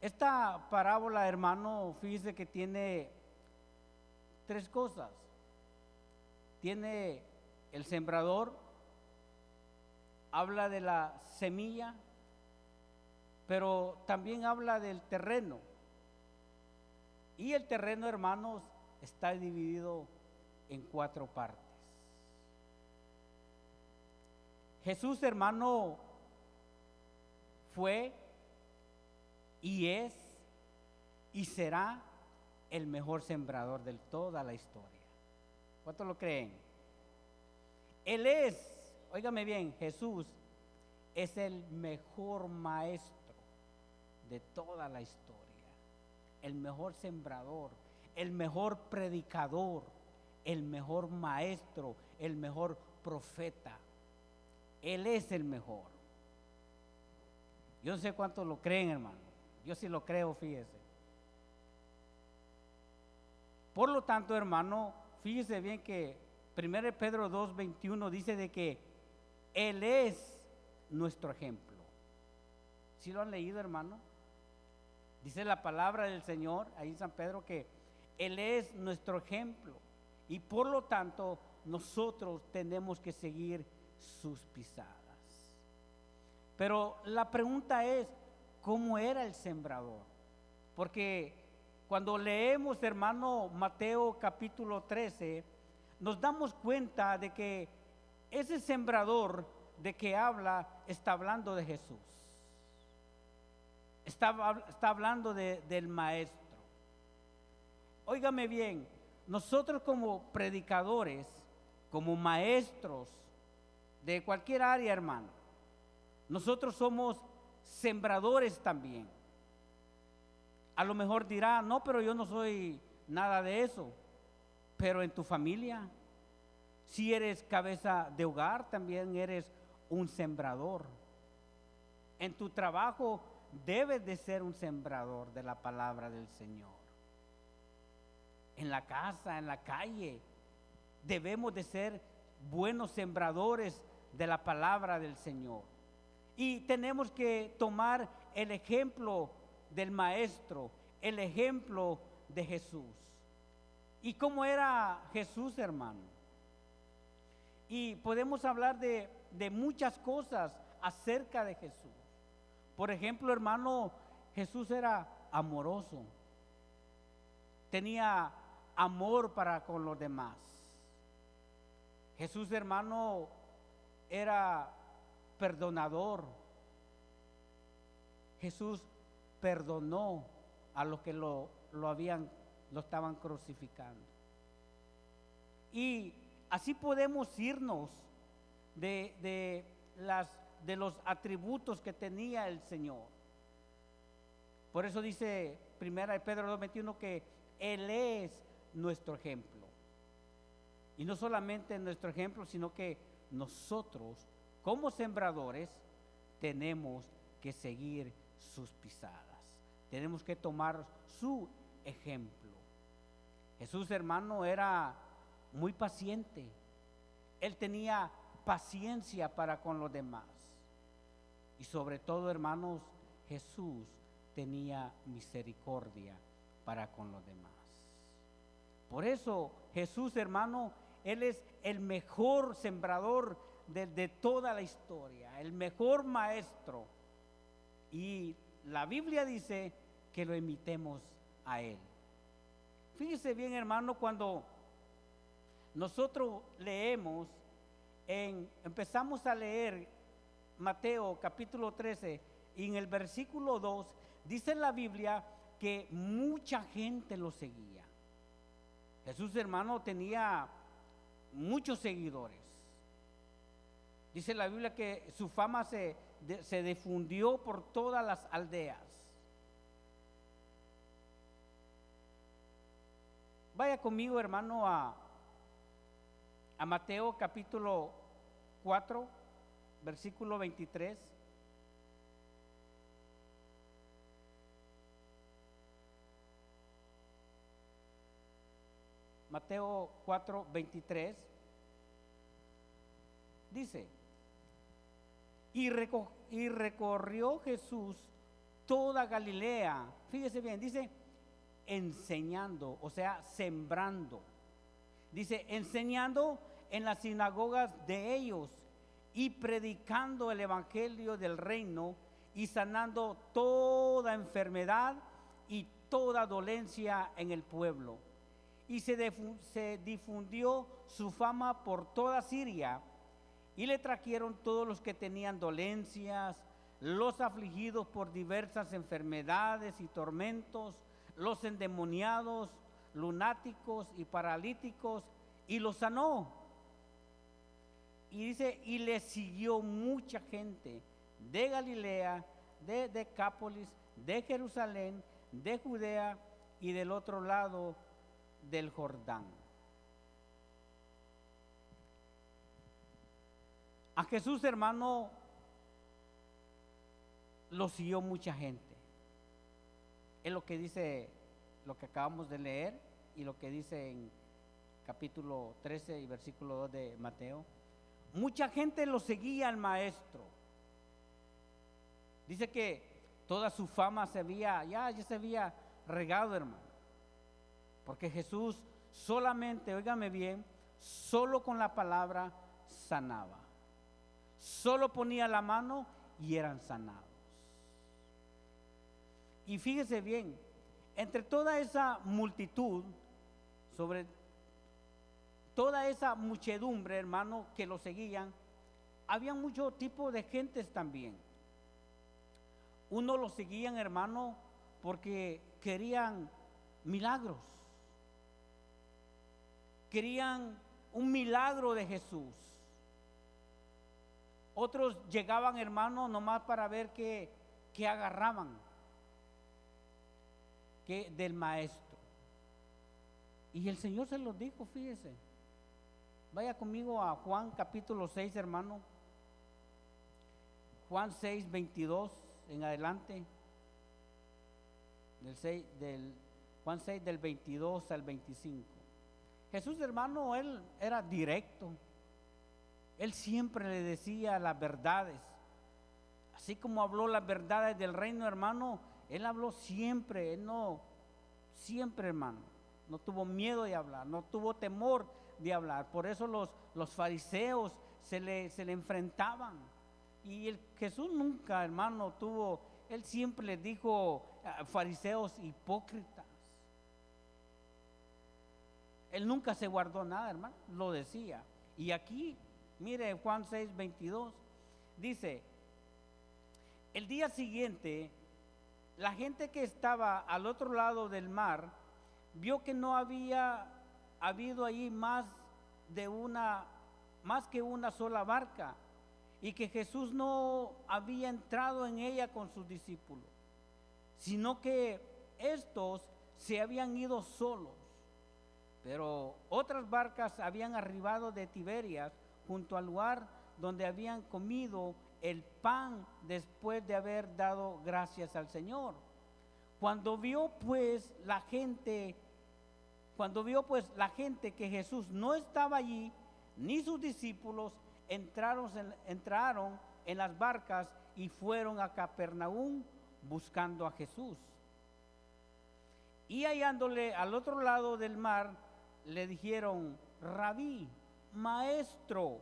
Esta parábola, hermano, fíjese que tiene tres cosas. Tiene el sembrador, habla de la semilla, pero también habla del terreno. Y el terreno, hermanos, está dividido en cuatro partes. Jesús, hermano, fue y es y será el mejor sembrador de toda la historia. ¿Cuántos lo creen? Él es, óigame bien, Jesús es el mejor maestro de toda la historia, el mejor sembrador, el mejor predicador, el mejor maestro, el mejor profeta. Él es el mejor. Yo no sé cuántos lo creen, hermano. Yo sí lo creo, fíjese. Por lo tanto, hermano, fíjese bien que 1 Pedro 2:21 dice de que Él es nuestro ejemplo. ¿Sí lo han leído, hermano? Dice la palabra del Señor ahí en San Pedro que Él es nuestro ejemplo y por lo tanto nosotros tenemos que seguir sus pisadas. Pero la pregunta es, ¿cómo era el sembrador? Porque cuando leemos, hermano, Mateo capítulo 13, nos damos cuenta de que ese sembrador de que habla está hablando de Jesús. Está hablando del maestro. Óigame bien, nosotros como predicadores, como maestros de cualquier área, hermano, nosotros somos sembradores también. A lo mejor dirá, no, pero yo no soy nada de eso. Pero en tu familia, si eres cabeza de hogar, también eres un sembrador. En tu trabajo debes de ser un sembrador de la palabra del Señor. En la casa, en la calle, debemos de ser buenos sembradores de la palabra del Señor. Y tenemos que tomar el ejemplo del maestro, el ejemplo de Jesús. ¿Y cómo era Jesús, hermano? Y podemos hablar de muchas cosas acerca de Jesús. Por ejemplo, hermano, Jesús era amoroso. Tenía amor para con los demás. Jesús, hermano, era perdonador. Jesús perdonó a los que lo estaban crucificando. Y así podemos irnos de los atributos que tenía el Señor. Por eso dice 1 Pedro 2:21 que Él es nuestro ejemplo. Y no solamente nuestro ejemplo, sino que nosotros, como sembradores, tenemos que seguir sus pisadas. Tenemos que tomar su ejemplo. Jesús, hermano, era muy paciente. Él tenía paciencia para con los demás. Y sobre todo, hermanos, Jesús tenía misericordia para con los demás. Por eso Jesús, hermano, Él es el mejor sembrador de toda la historia, el mejor maestro. Y la Biblia dice que lo imitemos a Él. Fíjese bien, hermano, cuando nosotros leemos, empezamos a leer Mateo capítulo 13 y en el versículo 2 dice la Biblia que mucha gente lo seguía. Jesús, hermano, tenía muchos seguidores. Dice la Biblia que su fama se difundió por todas las aldeas. Vaya conmigo, hermano, a Mateo capítulo 4, versículo 23. Mateo 4, 23. Dice: y recorrió Jesús toda Galilea. Fíjese bien, dice enseñando, o sea, sembrando. Dice enseñando en las sinagogas de ellos y predicando el evangelio del reino y sanando toda enfermedad y toda dolencia en el pueblo. Y se difundió su fama por toda Siria, y le trajeron todos los que tenían dolencias, los afligidos por diversas enfermedades y tormentos, los endemoniados, lunáticos y paralíticos, y los sanó. Y dice, y le siguió mucha gente de Galilea, de Decápolis, de Jerusalén, de Judea y del otro lado del Jordán. A Jesús, hermano, lo siguió mucha gente. Es lo que dice, lo que acabamos de leer y lo que dice en capítulo 13 y versículo 2 de Mateo. Mucha gente lo seguía al maestro. Dice que toda su fama ya se había regado, hermano. Porque Jesús solamente, óigame bien, solo con la palabra sanaba. Solo ponía la mano y eran sanados. Y fíjese bien, entre toda esa multitud, sobre toda esa muchedumbre, hermano, que lo seguían, había mucho tipo de gentes también. Uno lo seguían, hermano, porque querían milagros. Querían un milagro de Jesús. Otros llegaban, hermano, nomás para ver qué agarraban del maestro. Y el Señor se los dijo, fíjese. Vaya conmigo a Juan capítulo 6, hermano. Juan 6, 22 en adelante. Juan 6 del 22 al 25. Jesús, hermano, él era directo. Él siempre le decía las verdades. Así como habló las verdades del reino, hermano, él habló siempre. Él no, siempre, hermano, no tuvo miedo de hablar, no tuvo temor de hablar. Por eso los fariseos se le enfrentaban. Y Jesús nunca, hermano, él siempre les dijo fariseos hipócritas. Él nunca se guardó nada, hermano, lo decía. Y aquí, mire, Juan 6, 22, dice, el día siguiente, la gente que estaba al otro lado del mar, vio que no había habido allí más que una sola barca, y que Jesús no había entrado en ella con sus discípulos, sino que estos se habían ido solos. Pero otras barcas habían arribado de Tiberias junto al lugar donde habían comido el pan después de haber dado gracias al Señor. Cuando vio pues la gente que Jesús no estaba allí, ni sus discípulos, entraron en las barcas y fueron a Capernaum buscando a Jesús. Y hallándole al otro lado del mar, le dijeron, Rabí, maestro,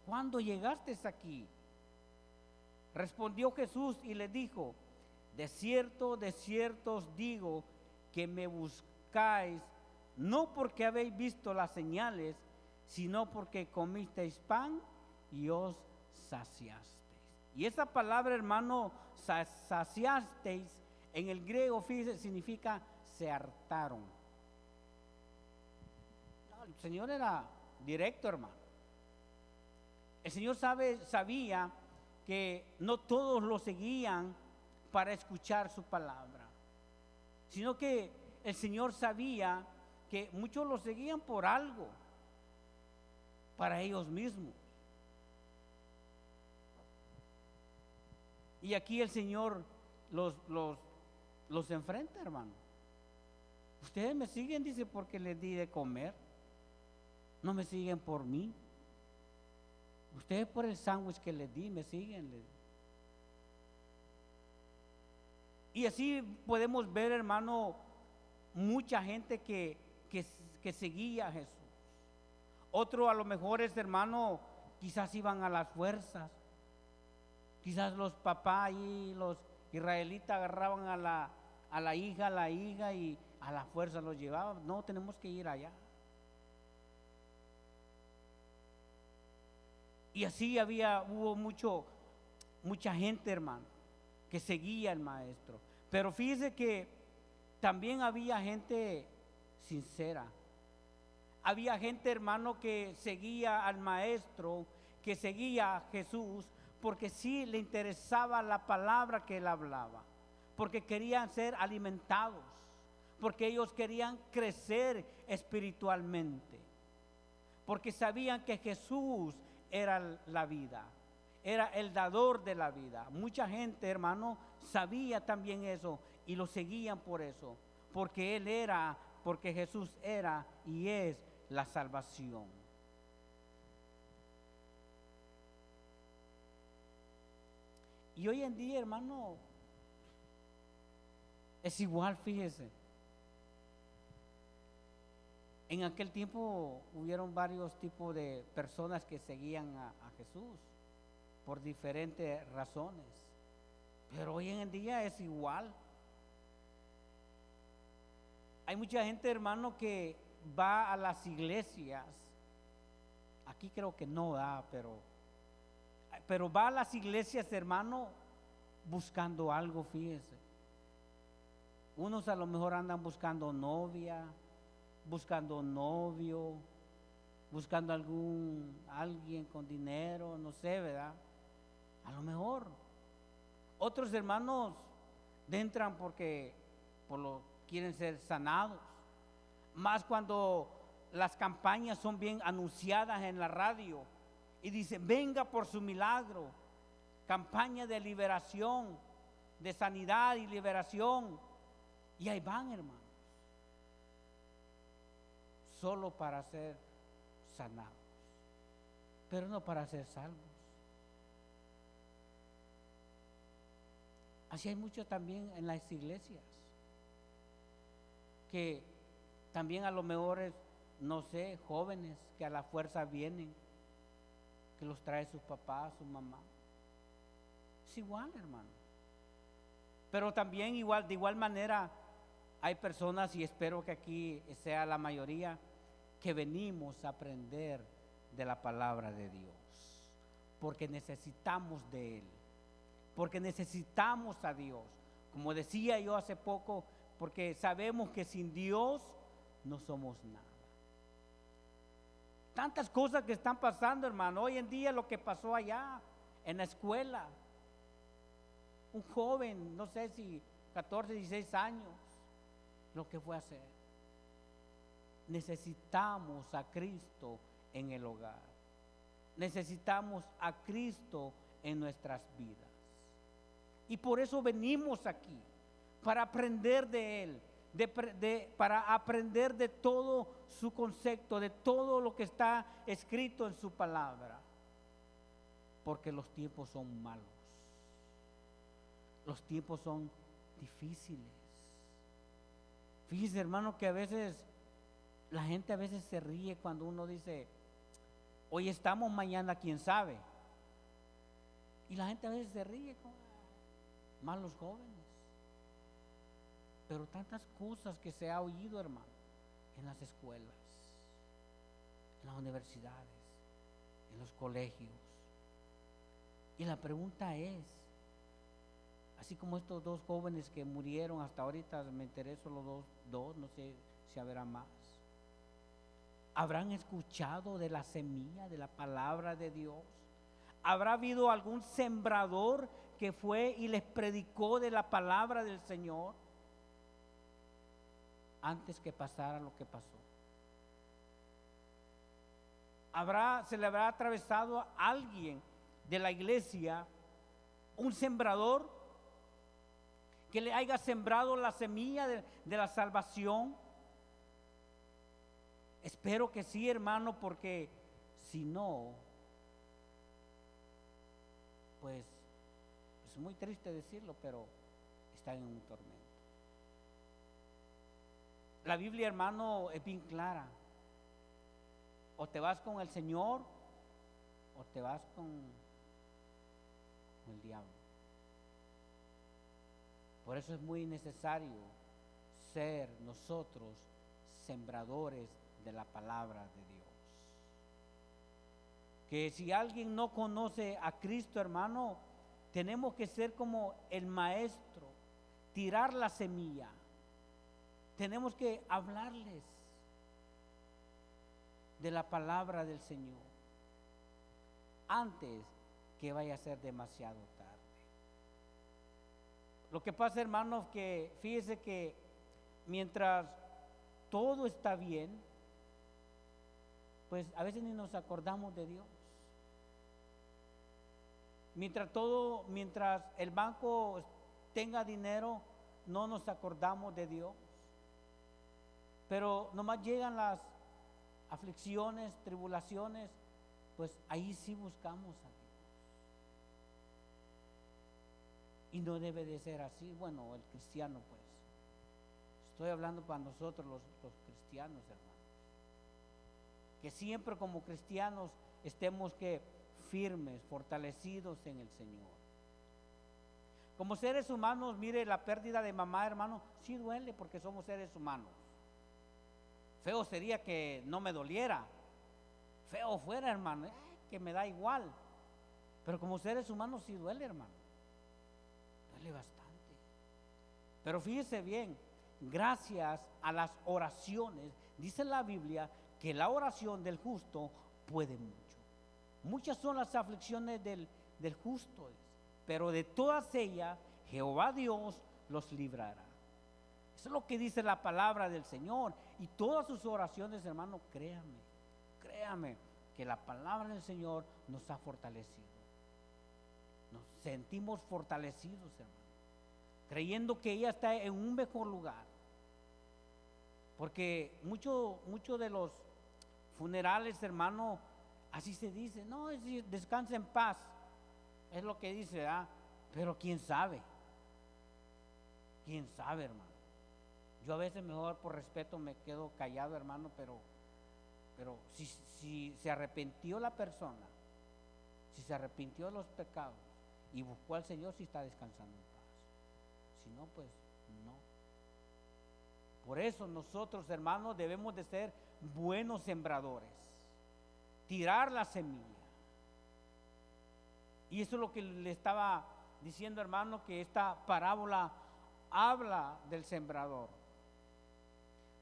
¿cuándo llegaste aquí? Respondió Jesús y le dijo, de cierto os digo que me buscáis, no porque habéis visto las señales, sino porque comisteis pan y os saciasteis. Y esa palabra, hermano, saciasteis, en el griego, fíjese, significa se hartaron. El Señor era directo, hermano. El Señor sabía que no todos lo seguían para escuchar su palabra, sino que el Señor sabía que muchos lo seguían por algo, para ellos mismos. Y aquí el Señor los enfrenta, hermano. Ustedes me siguen, dice, porque les di de comer. No me siguen por mí. Ustedes por el sándwich que les di me siguen. Y así podemos ver, hermano, mucha gente que seguía a Jesús. Otro a lo mejor es, hermano, quizás iban a las fuerzas. Quizás los papás y los israelitas agarraban a la hija y a la fuerza los llevaban. No, tenemos que ir allá. Y así hubo mucha gente, hermano, que seguía al maestro. Pero fíjese que también había gente sincera. Había gente, hermano, que seguía al maestro, que seguía a Jesús, porque sí le interesaba la palabra que él hablaba, porque querían ser alimentados, porque ellos querían crecer espiritualmente, porque sabían que Jesús era la vida, era el dador de la vida. Mucha gente, hermano, sabía también eso y lo seguían por eso, porque Jesús era y es la salvación. Y hoy en día, hermano, es igual, fíjese. En aquel tiempo hubieron varios tipos de personas que seguían a Jesús por diferentes razones. Pero hoy en día es igual. Hay mucha gente, hermano, que va a las iglesias. Aquí creo que no da, pero va a las iglesias, hermano, buscando algo, fíjese. Unos a lo mejor andan buscando novia, buscando novio, buscando alguien con dinero, no sé, ¿verdad? A lo mejor. Otros hermanos entran porque quieren ser sanados. Más cuando las campañas son bien anunciadas en la radio y dicen, venga por su milagro, campaña de liberación, de sanidad y liberación. Y ahí van, hermanos, solo para ser sanados, pero no para ser salvos. Así hay mucho también en las iglesias, que también a lo mejor no sé, jóvenes que a la fuerza vienen, que los trae sus papás, su mamá. Es igual, hermano. Pero también de igual manera hay personas, y espero que aquí sea la mayoría, que venimos a aprender de la palabra de Dios, porque necesitamos de Él, porque necesitamos a Dios. Como decía yo hace poco, porque sabemos que sin Dios no somos nada. Tantas cosas que están pasando, hermano. Hoy en día lo que pasó allá en la escuela, un joven, no sé si 14, 16 años, lo que fue a hacer. Necesitamos a Cristo en el hogar. Necesitamos a Cristo en nuestras vidas. Y por eso venimos aquí, para aprender de Él, para aprender de todo su concepto, de todo lo que está escrito en su palabra. Porque los tiempos son malos. Los tiempos son difíciles. Fíjese, hermano, que a veces la gente se ríe cuando uno dice, hoy estamos, mañana quién sabe. Y la gente a veces se ríe, más los jóvenes. Pero tantas cosas que se ha oído, hermano, en las escuelas, en las universidades, en los colegios. Y la pregunta es, así como estos dos jóvenes que murieron, hasta ahorita me enteré solo dos, no sé si habrá más. ¿Habrán escuchado de la semilla, de la palabra de Dios? ¿Habrá habido algún sembrador que fue y les predicó de la palabra del Señor antes que pasara lo que pasó? ¿Se le habrá atravesado a alguien de la iglesia, un sembrador, que le haya sembrado la semilla de la salvación? Espero que sí, hermano, porque si no, pues es muy triste decirlo, pero están en un tormento. La Biblia, hermano, es bien clara. O te vas con el Señor o te vas con el diablo. Por eso es muy necesario ser nosotros sembradores de la palabra de Dios. Que si alguien no conoce a Cristo, hermano, tenemos que ser como el maestro, tirar la semilla. Tenemos que hablarles de la palabra del Señor antes que vaya a ser demasiado tarde. Lo que pasa, hermanos, que fíjese que mientras todo está bien, pues a veces ni nos acordamos de Dios. Mientras el banco tenga dinero, no nos acordamos de Dios. Pero nomás llegan las aflicciones, tribulaciones, pues ahí sí buscamos a Dios. Y no debe de ser así. Bueno, el cristiano, pues. Estoy hablando para nosotros los cristianos, hermanos. Que siempre como cristianos estemos firmes, fortalecidos en el Señor. Como seres humanos, mire, la pérdida de mamá, hermano, sí duele porque somos seres humanos. Feo sería que no me doliera. Feo fuera, hermano, que me da igual. Pero como seres humanos sí duele, hermano. Duele bastante. Pero fíjese bien, gracias a las oraciones, dice la Biblia que la oración del justo puede mucho. Muchas son las aflicciones del justo, pero de todas ellas Jehová Dios los librará. Eso es lo que dice la palabra del Señor. Y todas sus oraciones, hermano, créame que la palabra del Señor nos ha fortalecido. Nos sentimos fortalecidos, hermano, creyendo que ella está en un mejor lugar. Porque mucho de los funerales, hermano, así se dice, no, descansa en paz, es lo que dice, pero quién sabe, hermano. Yo a veces mejor por respeto me quedo callado, hermano, pero si se arrepintió la persona, si se arrepintió de los pecados y buscó al Señor, sí está descansando en paz. Si no, pues no. Por eso nosotros, hermanos, debemos de ser buenos sembradores, tirar la semilla. Y eso es lo que le estaba diciendo, hermano, que esta parábola habla del sembrador,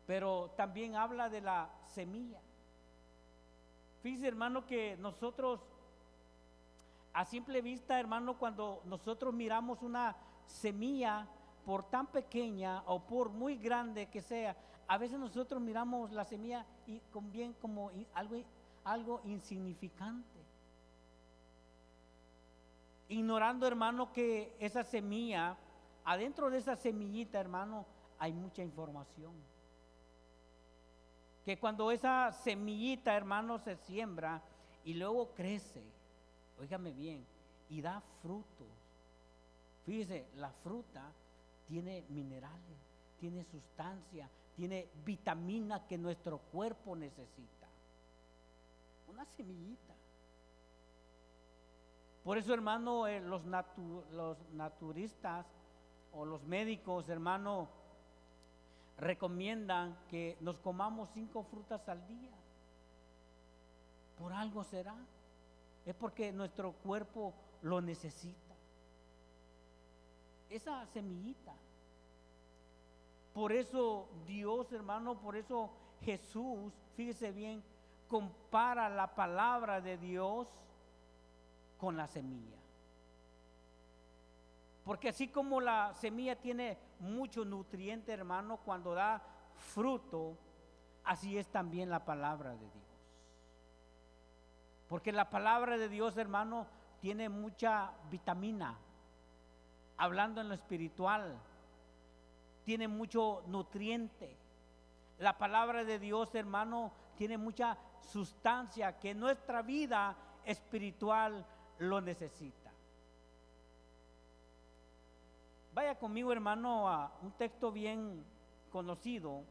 pero también habla de la semilla. Fíjese, hermano, que nosotros a simple vista, hermano, cuando nosotros miramos una semilla, por tan pequeña o por muy grande que sea, a veces nosotros miramos la semilla y como algo insignificante, ignorando, hermano, que esa semilla, adentro de esa semillita, hermano, hay mucha información. Que cuando esa semillita, hermano, se siembra y luego crece, óigame bien, y da frutos. Fíjese, la fruta tiene minerales, tiene sustancia, tiene vitamina que nuestro cuerpo necesita. Una semillita. Por eso, hermano, los naturistas o los médicos, hermano, recomiendan que nos comamos 5 frutas al día. Por algo será. Es porque nuestro cuerpo lo necesita. Esa semillita. Por eso Dios, hermano, por eso Jesús, fíjese bien, compara la palabra de Dios con la semilla. Porque así como la semilla tiene mucho nutriente, hermano, cuando da fruto, así es también la palabra de Dios. Porque la palabra de Dios, hermano, tiene mucha vitamina. Hablando en lo espiritual, tiene mucho nutriente. La palabra de Dios, hermano, tiene mucha sustancia que nuestra vida espiritual lo necesita. Vaya conmigo, hermano, a un texto bien conocido.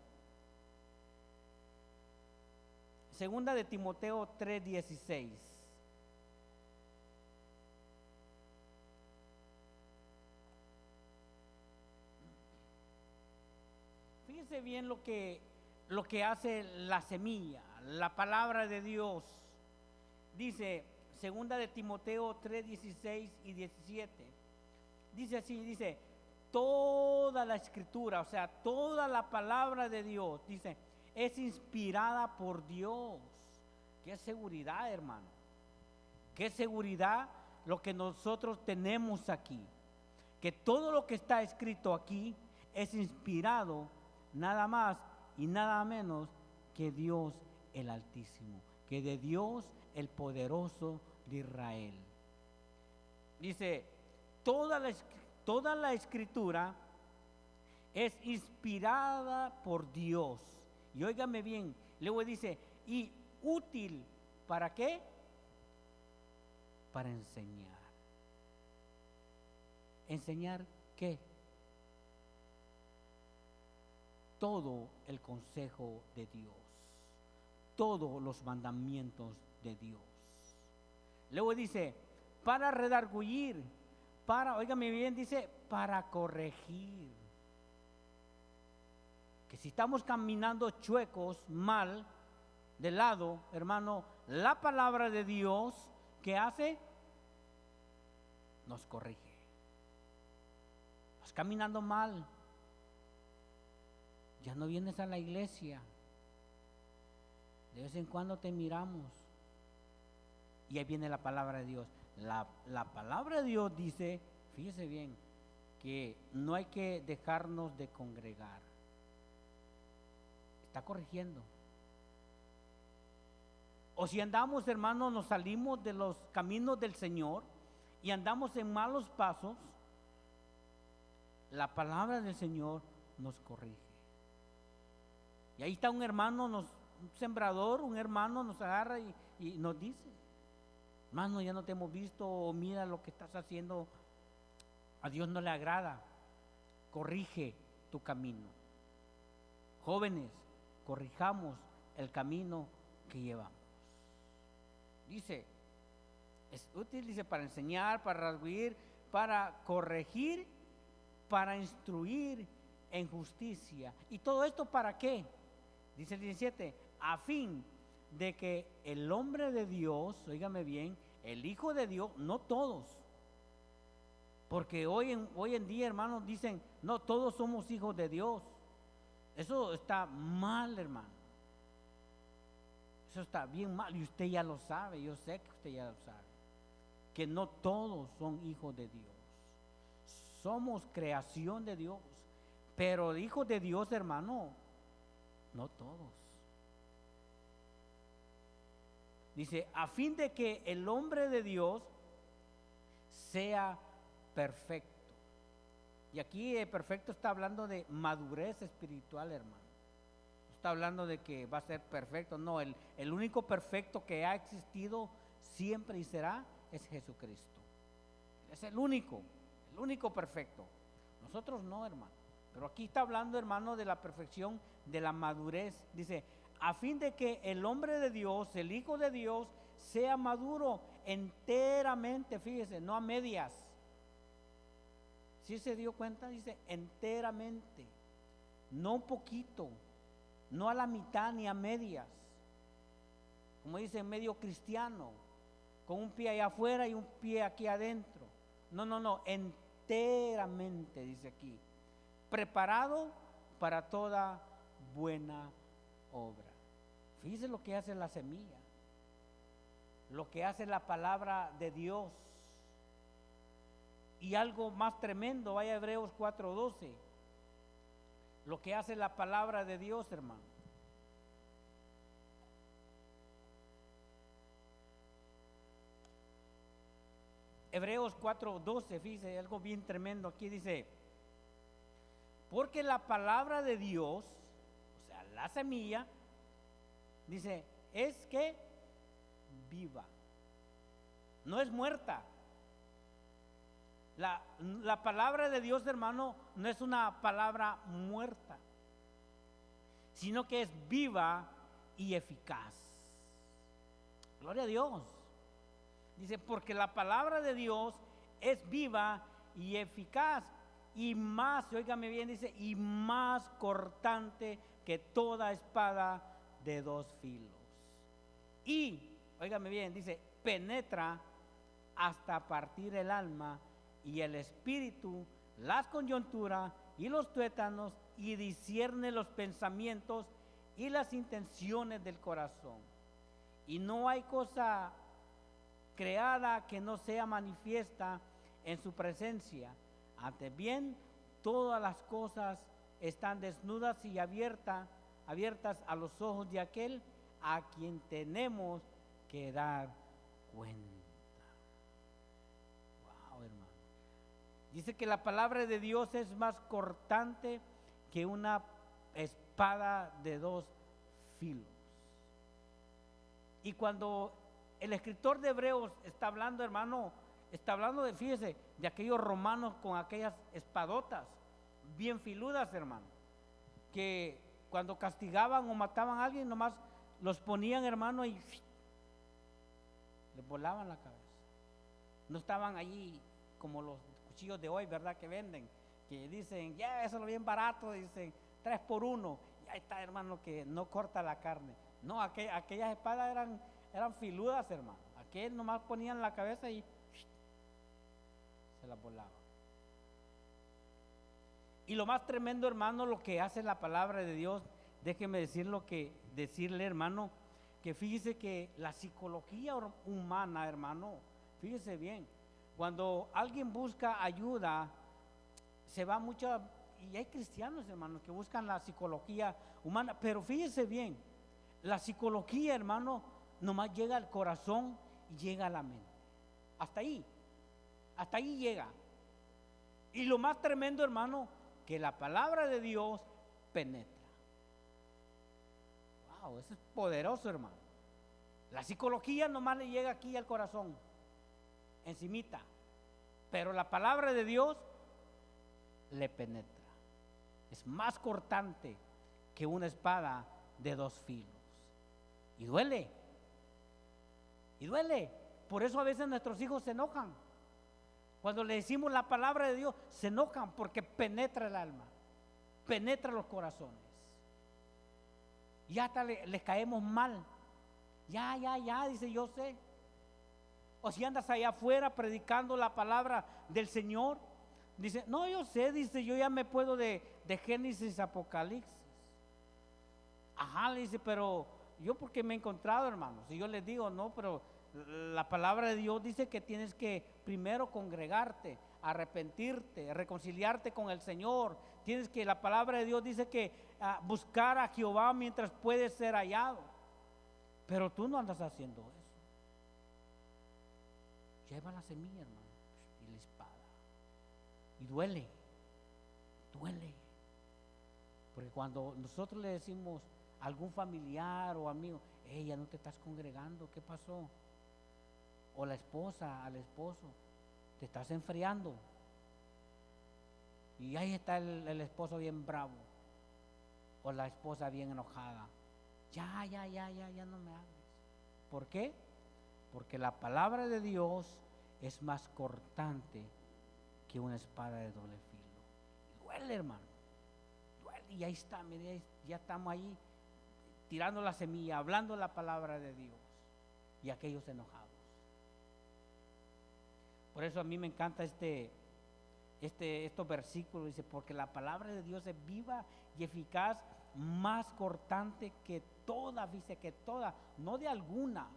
Segunda de Timoteo 3:16. Fíjese bien lo que hace la semilla, la palabra de Dios. Dice, segunda de Timoteo 3:16 y 17. Dice así, dice, toda la escritura, o sea, toda la palabra de Dios, dice, es inspirada por Dios. Qué seguridad, hermano. Qué seguridad lo que nosotros tenemos aquí. Que todo lo que está escrito aquí es inspirado nada más y nada menos que Dios el Altísimo, que de Dios el poderoso de Israel. Dice, toda la escritura es inspirada por Dios. Y óigame bien, luego dice, y útil, ¿para qué? Para enseñar. ¿Enseñar qué? Todo el consejo de Dios, todos los mandamientos de Dios. Luego dice, para redarguir, óigame bien, dice, para corregir. Que si estamos caminando chuecos, mal, de lado, hermano, la palabra de Dios, ¿qué hace? Nos corrige. Vas caminando mal. Ya no vienes a la iglesia. De vez en cuando te miramos. Y ahí viene la palabra de Dios. La palabra de Dios dice, fíjese bien, que no hay que dejarnos de congregar. Está corrigiendo. O si andamos, hermanos, nos salimos de los caminos del Señor y andamos en malos pasos, la palabra del Señor nos corrige. Y ahí está un hermano, un sembrador, un hermano nos agarra y nos dice, hermano, ya no te hemos visto, o mira lo que estás haciendo, a Dios no le agrada, corrige tu camino. Jóvenes, corrijamos el camino que llevamos. Dice, es útil, dice, para enseñar, para redarguir, para corregir, para instruir en justicia. ¿Y todo esto para qué? Dice el 17, a fin de que el hombre de Dios, óigame bien, el Hijo de Dios, no todos, porque hoy en día, hermanos, dicen, no, todos somos hijos de Dios. Eso está mal, hermano. Eso está bien mal y usted ya lo sabe, yo sé que usted ya lo sabe, que no todos son hijos de Dios. Somos creación de Dios, pero hijos de Dios, hermano, no todos. Dice, a fin de que el hombre de Dios sea perfecto. Y aquí perfecto está hablando de madurez espiritual, hermano. No está hablando de que va a ser perfecto, no, el único perfecto que ha existido siempre y será es Jesucristo. Es el único perfecto. Nosotros no, hermano. Pero aquí está hablando, hermano, de la perfección, de la madurez. Dice, a fin de que el hombre de Dios, el Hijo de Dios, sea maduro enteramente, fíjese, no a medias. ¿Sí se dio cuenta? Dice, enteramente, no un poquito, no a la mitad ni a medias. Como dice, medio cristiano, con un pie allá afuera y un pie aquí adentro. No, enteramente, dice aquí, preparado para toda buena obra. Fíjese lo que hace la semilla, lo que hace la palabra de Dios. Y algo más tremendo, vaya a Hebreos 4:12, lo que hace la palabra de Dios, hermano. Hebreos 4:12, fíjese, algo bien tremendo aquí dice, porque la palabra de Dios, o sea, la semilla, dice, es que viva, no es muerta. La palabra de Dios, hermano, no es una palabra muerta, sino que es viva y eficaz. Gloria a Dios. Dice, porque la palabra de Dios es viva y eficaz y más, óigame bien, dice, y más cortante que toda espada de dos filos. Y, óigame bien, dice, penetra hasta partir el alma y el espíritu, las coyunturas y los tuétanos, y discierne los pensamientos y las intenciones del corazón. Y no hay cosa creada que no sea manifiesta en su presencia. Antes bien, todas las cosas están desnudas y abiertas a los ojos de aquel a quien tenemos que dar cuenta. Wow, hermano. Dice que la palabra de Dios es más cortante que una espada de dos filos. Y cuando el escritor de Hebreos está hablando, hermano, está hablando de, fíjese, de aquellos romanos con aquellas espadotas bien filudas, hermano, que cuando castigaban o mataban a alguien, nomás los ponían, hermano, y les volaban la cabeza. No estaban allí como los cuchillos de hoy, ¿verdad? Que venden, que dicen, ya, eso es lo bien barato, dicen, 3 por 1, y ahí está, hermano, que no corta la carne. No, aquellas espadas eran filudas, hermano. Aquellos nomás ponían la cabeza y se la volaban. Y lo más tremendo, hermano, lo que hace la palabra de Dios, déjeme decirle, hermano, que fíjese que la psicología humana, hermano, fíjese bien, cuando alguien busca ayuda, se va mucho, y hay cristianos, hermano, que buscan la psicología humana, pero fíjese bien, la psicología, hermano, nomás llega al corazón y llega a la mente. Hasta ahí llega. Y lo más tremendo, hermano, que la palabra de Dios penetra. Wow, eso es poderoso, hermano. La psicología nomás le llega aquí al corazón, encimita, pero la palabra de Dios le penetra. Es más cortante que una espada de dos filos. Y duele. Por eso a veces nuestros hijos se enojan. Cuando le decimos la palabra de Dios, se enojan porque penetra el alma, penetra los corazones. Y hasta les caemos mal. Ya, dice, yo sé. O si andas allá afuera predicando la palabra del Señor, dice, no, yo sé, dice, yo ya me puedo de Génesis a Apocalipsis. Ajá, le dice, pero yo porque me he encontrado, hermanos, y yo les digo, no, pero la palabra de Dios dice que tienes que primero congregarte, arrepentirte, reconciliarte con el Señor. La palabra de Dios dice que buscar a Jehová mientras puede ser hallado. Pero tú no andas haciendo eso. Lleva la semilla, hermano, y la espada. Y duele. Porque cuando nosotros le decimos a algún familiar o amigo, ya no te estás congregando, ¿qué pasó? O la esposa al esposo, te estás enfriando. Y ahí está el esposo bien bravo, o la esposa bien enojada. Ya no me hables. ¿Por qué? Porque la palabra de Dios es más cortante que una espada de doble filo. Duele, hermano. Duele. Y ahí está, mire, ya estamos ahí tirando la semilla, hablando la palabra de Dios. Y aquellos enojados. Por eso a mí me encanta estos versículos. Dice, porque la palabra de Dios es viva y eficaz, más cortante que toda, dice que toda, no de alguna,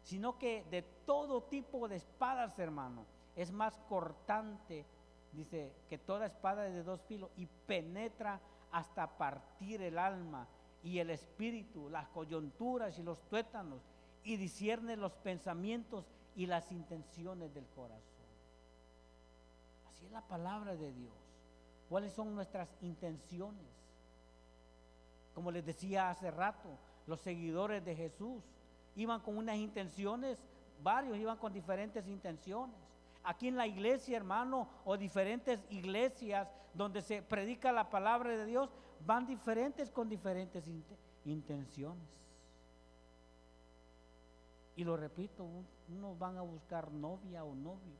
sino que de todo tipo de espadas, hermano. Es más cortante, dice, que toda espada de dos filos, y penetra hasta partir el alma y el espíritu, las coyunturas y los tuétanos, y discierne los pensamientos y las intenciones del corazón. Así es la palabra de Dios. ¿Cuáles son nuestras intenciones? Como les decía hace rato, los seguidores de Jesús iban con unas intenciones, varios iban con diferentes intenciones. aquí en la iglesia, hermano, o diferentes iglesias donde se predica la palabra de Dios, van diferentes con diferentes intenciones. Y lo repito, unos van a buscar novia o novio,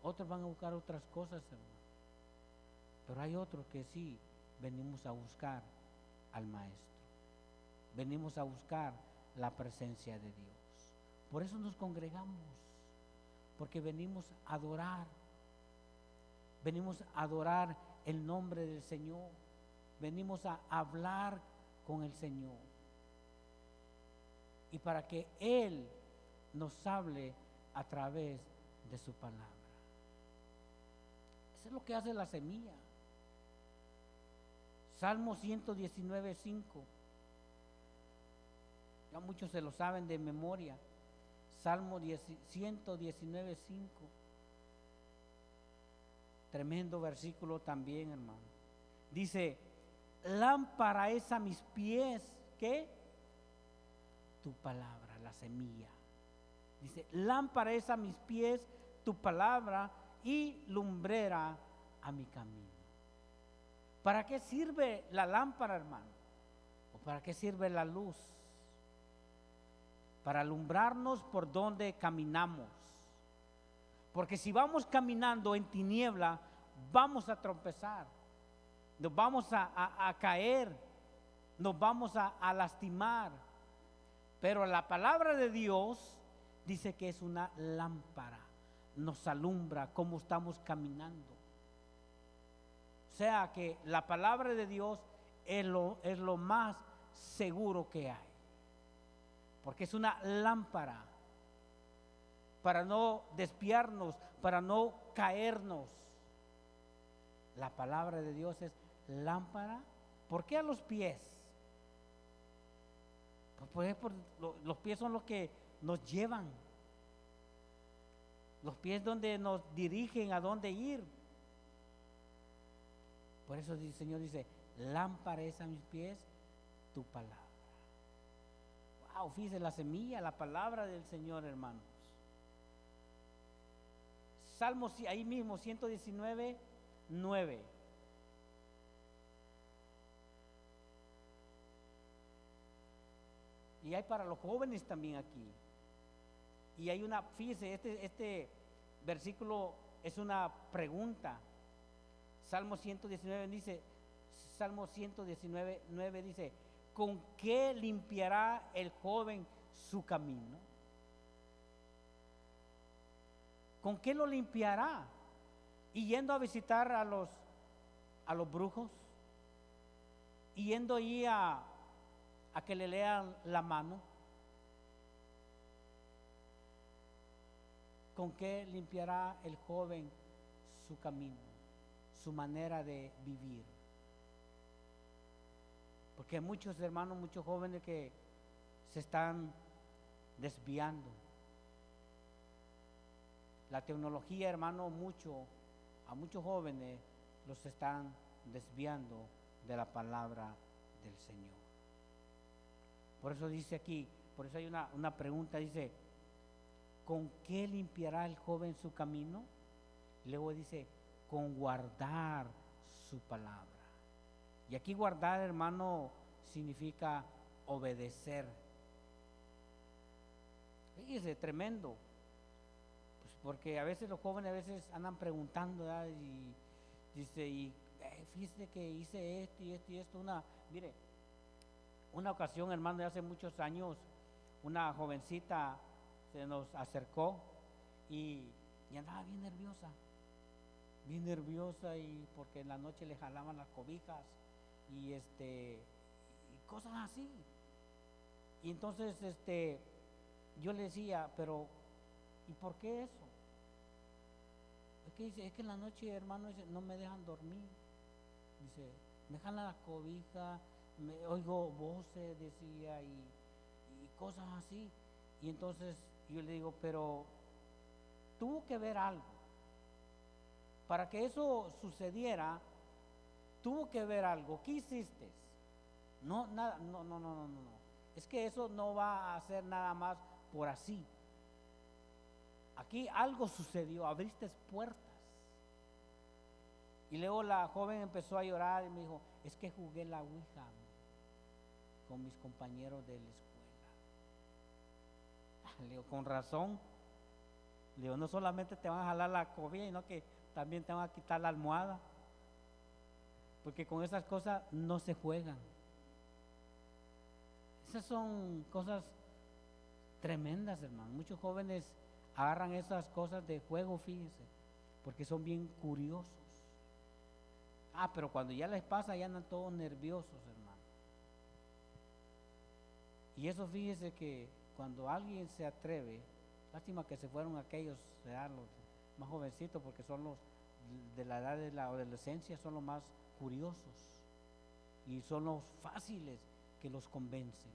otros van a buscar otras cosas, hermano. Pero hay otros que sí venimos a buscar al Maestro, venimos a buscar la presencia de Dios. Por eso nos congregamos, porque venimos a adorar el nombre del Señor, venimos a hablar con el Señor, y para que Él nos hable a través de su palabra. Eso es lo que hace la semilla. Salmo 119:5. Ya muchos se lo saben de memoria. Salmo 119:5. Tremendo versículo también, hermano. Dice: lámpara es a mis pies, ¿qué? Tu palabra, la semilla. Dice: lámpara es a mis pies tu palabra y lumbrera a mi camino. ¿Para qué sirve la lámpara, hermano? ¿O para qué sirve la luz? Para alumbrarnos por donde caminamos. Porque si vamos caminando en tiniebla, vamos a tropezar, nos vamos a caer, nos vamos a lastimar. Pero la palabra de Dios dice que es una lámpara, nos alumbra cómo estamos caminando. O sea que la palabra de Dios es lo más seguro que hay, porque es una lámpara para no desviarnos, para no caernos. La palabra de Dios es lámpara. ¿Por qué a los pies? Pues los pies son los que nos llevan, los pies donde nos dirigen a dónde ir. Por eso el Señor dice: lámpara es a mis pies tu palabra. Wow, fíjese la semilla, la palabra del Señor, hermanos. Salmo, ahí mismo, 119:9. Y hay para los jóvenes también aquí. Y hay una, fíjese, este versículo es una pregunta. Salmo 119 dice, Salmo 119:9 dice: ¿con qué limpiará el joven su camino? ¿Con qué lo limpiará? ¿Y yendo a visitar a los brujos? ¿Y yendo ahí a que le lean la mano? ¿Con qué limpiará el joven su camino, su manera de vivir? Porque hay muchos hermanos, muchos jóvenes que se están desviando. La tecnología, hermano, a muchos jóvenes los están desviando de la palabra del Señor. Por eso dice aquí, por eso hay una pregunta, dice: ¿con qué limpiará el joven su camino? Luego dice: con guardar su palabra. Y aquí guardar, hermano, significa obedecer. Fíjese, tremendo. Pues porque a veces los jóvenes andan preguntando, ¿verdad? Y dice, fíjese que hice esto y esto y esto. Mire, una ocasión, hermano, de hace muchos años, una jovencita se nos acercó y andaba bien nerviosa, y porque en la noche le jalaban las cobijas y cosas así. Y entonces yo le decía: pero ¿y por qué eso? Es que en la noche, hermano, no me dejan dormir. Dice, me jalan las cobijas, oigo voces, decía, y cosas así. Y entonces yo le digo: pero tuvo que ver algo. Para que eso sucediera, tuvo que ver algo. ¿Qué hiciste? No, nada, no. Es que eso no va a hacer nada más por así. aquí algo sucedió, abriste puertas. Y luego la joven empezó a llorar y me dijo, es que jugué la ouija con mis compañeros de la escuela. Le digo, con razón. Le digo, no solamente te van a jalar la cobija, sino que también te van a quitar la almohada. Porque con esas cosas no se juegan. Esas son cosas tremendas, hermano. Muchos jóvenes agarran esas cosas de juego, fíjense, porque son bien curiosos. Pero cuando ya les pasa, ya andan todos nerviosos, hermano. Y eso, fíjese que cuando alguien se atreve, lástima que se fueron aquellos, los más jovencitos, porque son los de la edad de la adolescencia, son los más curiosos y son los fáciles que los convencen.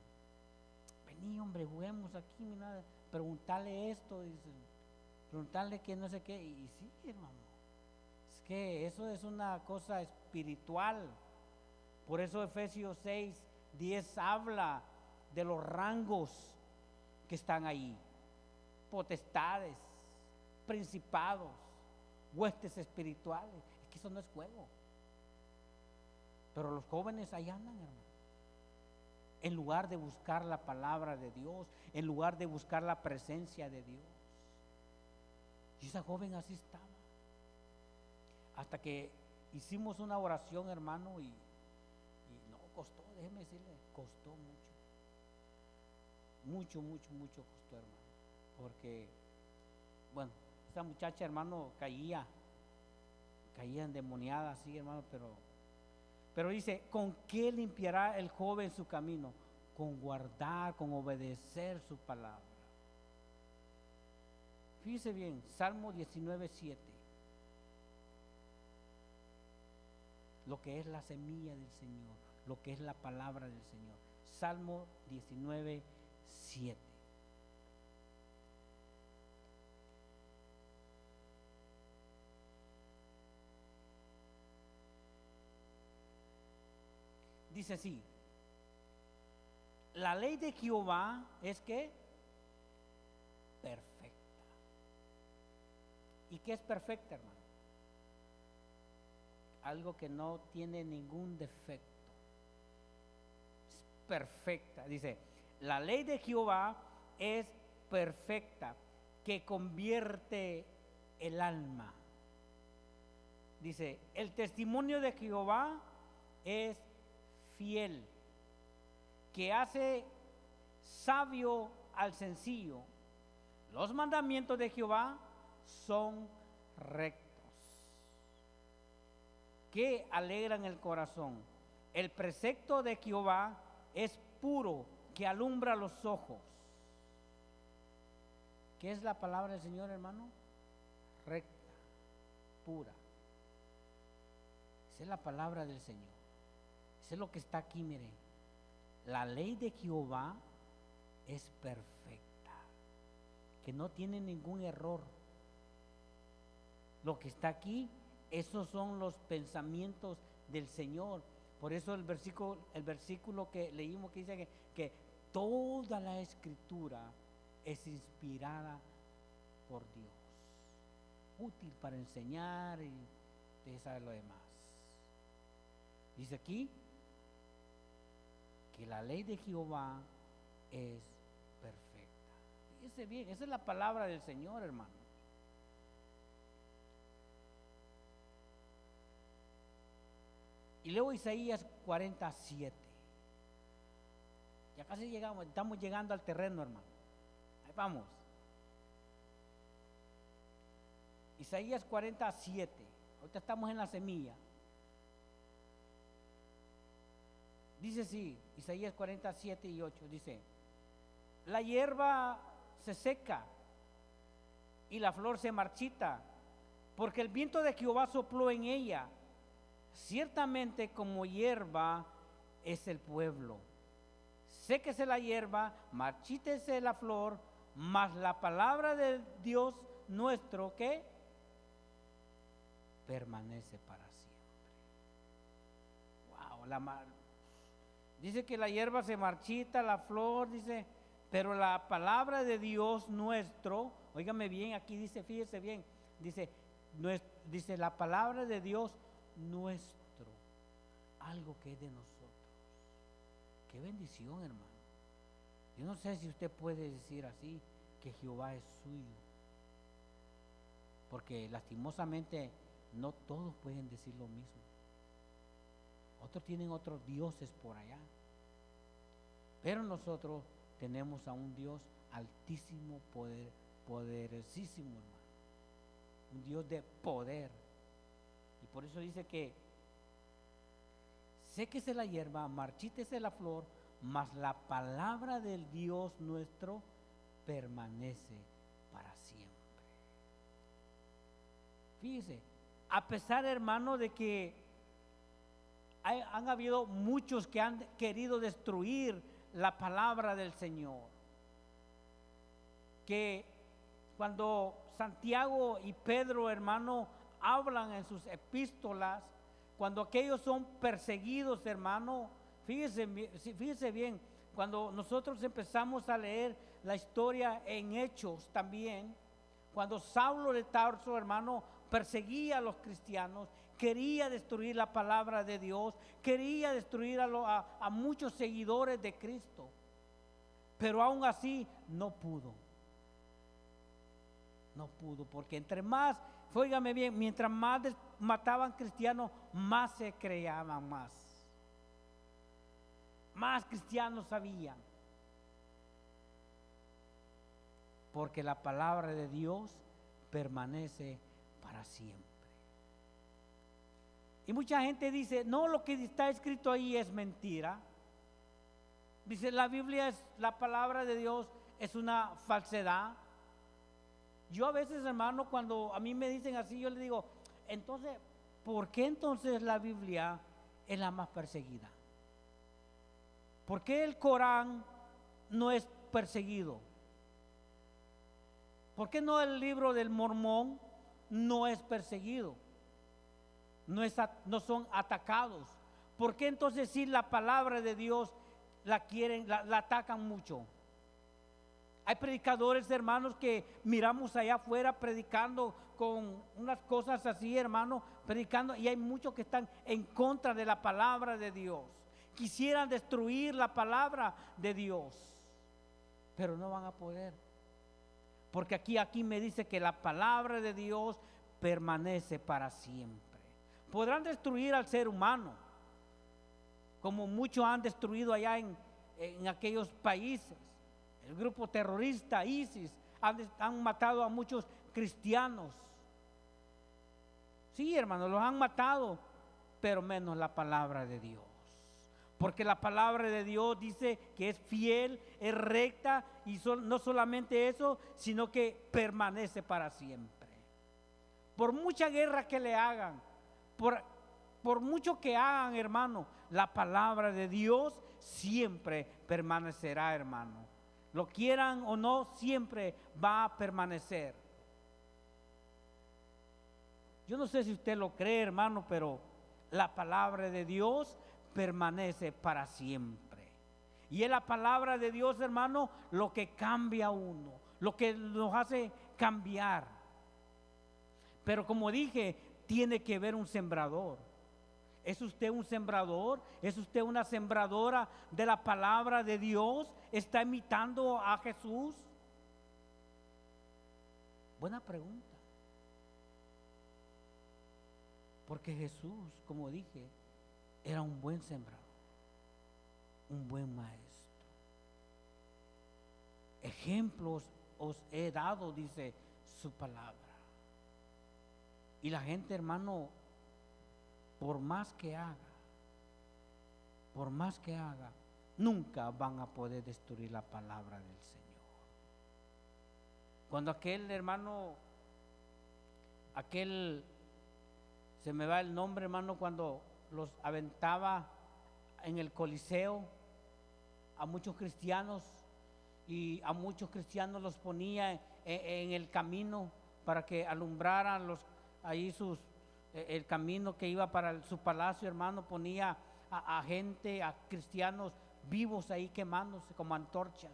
Vení, hombre, juguemos aquí, mira, preguntarle esto, dicen, preguntarle que no sé qué, y sí, hermano. Es que eso es una cosa espiritual. Por eso Efesios 6:10 habla de los rangos que están ahí: potestades, principados, huestes espirituales. Es que eso no es juego. Pero los jóvenes ahí andan, hermano. En lugar de buscar la palabra de Dios, en lugar de buscar la presencia de Dios. Y esa joven así estaba. Hasta que hicimos una oración, hermano, y no costó, déjeme decirle, costó mucho. Mucho costó, hermano. Porque, bueno, esa muchacha, hermano, caía endemoniada así, hermano, pero dice, ¿con qué limpiará el joven su camino? Con guardar, con obedecer su palabra. Fíjese bien, Salmo 19:7. Lo que es la semilla del Señor, lo que es la palabra del Señor. Salmo 19:7. Dice así: la ley de Jehová es que perfecta. ¿Y qué es perfecta, hermano? Algo que no tiene ningún defecto. Es perfecta. Dice, la ley de Jehová es perfecta, que convierte el alma. Dice, el testimonio de Jehová es fiel, que hace sabio al sencillo. Los mandamientos de Jehová son rectos, que alegran el corazón. El precepto de Jehová es puro, que alumbra los ojos. ¿Qué es la palabra del Señor, hermano? Recta, pura. Esa es la palabra del Señor. Eso es lo que está aquí, mire. La ley de Jehová es perfecta, que no tiene ningún error. Lo que está aquí, esos son los pensamientos del Señor. Por eso el versículo que leímos que dice que toda la escritura es inspirada por Dios, útil para enseñar y de saber lo demás. Dice aquí que la ley de Jehová es perfecta. Fíjese bien, esa es la palabra del Señor, hermano. Y luego Isaías 47. Ya casi llegamos, estamos llegando al terreno, hermano. Ahí vamos. Isaías 47. Ahorita estamos en la semilla. Dice así, Isaías 47:8, dice, la hierba se seca y la flor se marchita, porque el viento de Jehová sopló en ella. Ciertamente como hierba es el pueblo. Séquese la hierba, marchítese la flor, mas la palabra de Dios nuestro, ¿qué? Permanece para siempre. Wow, dice que la hierba se marchita, la flor, dice, Pero la palabra de Dios nuestro, óigame bien, aquí dice, fíjese bien, dice la palabra de Dios nuestro, algo que es de nosotros. Qué bendición, hermano. Yo no sé si usted puede decir así, que Jehová es suyo, porque lastimosamente no todos pueden decir lo mismo. Otros tienen otros dioses por allá, pero nosotros tenemos a un Dios altísimo, poderosísimo, hermano, un Dios de poder. Y por eso dice que séquese la hierba, marchítese la flor, mas la palabra del Dios nuestro permanece para siempre. Fíjese, a pesar, hermano, de que han habido muchos que han querido destruir la palabra del Señor, que cuando Santiago y Pedro, hermano, hablan en sus epístolas, cuando aquellos son perseguidos, hermano, fíjese bien, cuando nosotros empezamos a leer la historia en Hechos también, cuando Saulo de Tarso, hermano, perseguía a los cristianos, quería destruir la palabra de Dios, quería destruir a muchos seguidores de Cristo, pero aún así no pudo, porque entre más, óigame bien, mientras más mataban cristianos, más se creaban más cristianos sabían, porque la palabra de Dios permanece para siempre. Y mucha gente dice, no, lo que está escrito ahí es mentira. Dice, la Biblia la palabra de Dios es una falsedad. Yo a veces, hermano, cuando a mí me dicen así, yo le digo, entonces, ¿por qué entonces la Biblia es la más perseguida? ¿Por qué el Corán no es perseguido? ¿Por qué no el libro del Mormón no es perseguido? No son atacados. ¿Por qué entonces si la palabra de Dios la atacan mucho? Hay predicadores, hermanos, que miramos allá afuera predicando con unas cosas así, hermano, predicando, y hay muchos que están en contra de la palabra de Dios. Quisieran destruir la palabra de Dios, pero no van a poder, porque aquí me dice que la palabra de Dios permanece para siempre. Podrán destruir al ser humano, como muchos han destruido allá en aquellos países. El grupo terrorista ISIS han matado a muchos cristianos. Sí, hermano, los han matado, pero menos la palabra de Dios. Porque la palabra de Dios dice que es fiel, es recta, y no solamente eso, sino que permanece para siempre. Por mucha guerra que le hagan, por mucho que hagan, hermano, la palabra de Dios siempre permanecerá, hermano. Lo quieran o no, siempre va a permanecer. Yo no sé si usted lo cree, hermano, pero la palabra de Dios permanece para siempre. Y es la palabra de Dios, hermano, lo que cambia a uno, lo que nos hace cambiar. Pero como dije, tiene que haber un sembrador. ¿Es usted un sembrador? ¿Es usted una sembradora de la palabra de Dios? ¿Está imitando a Jesús? Buena pregunta. Porque Jesús, como dije, era un buen sembrador, un buen maestro. Ejemplos os he dado, dice su palabra. Y la gente, hermano, por más que haga, nunca van a poder destruir la palabra del Señor. Cuando aquel hermano, se me va el nombre, hermano, cuando los aventaba en el Coliseo a muchos cristianos, y a muchos cristianos los ponía en el camino para que alumbraran el camino que iba para su palacio, hermano. Ponía a gente, a cristianos vivos ahí quemándose como antorchas.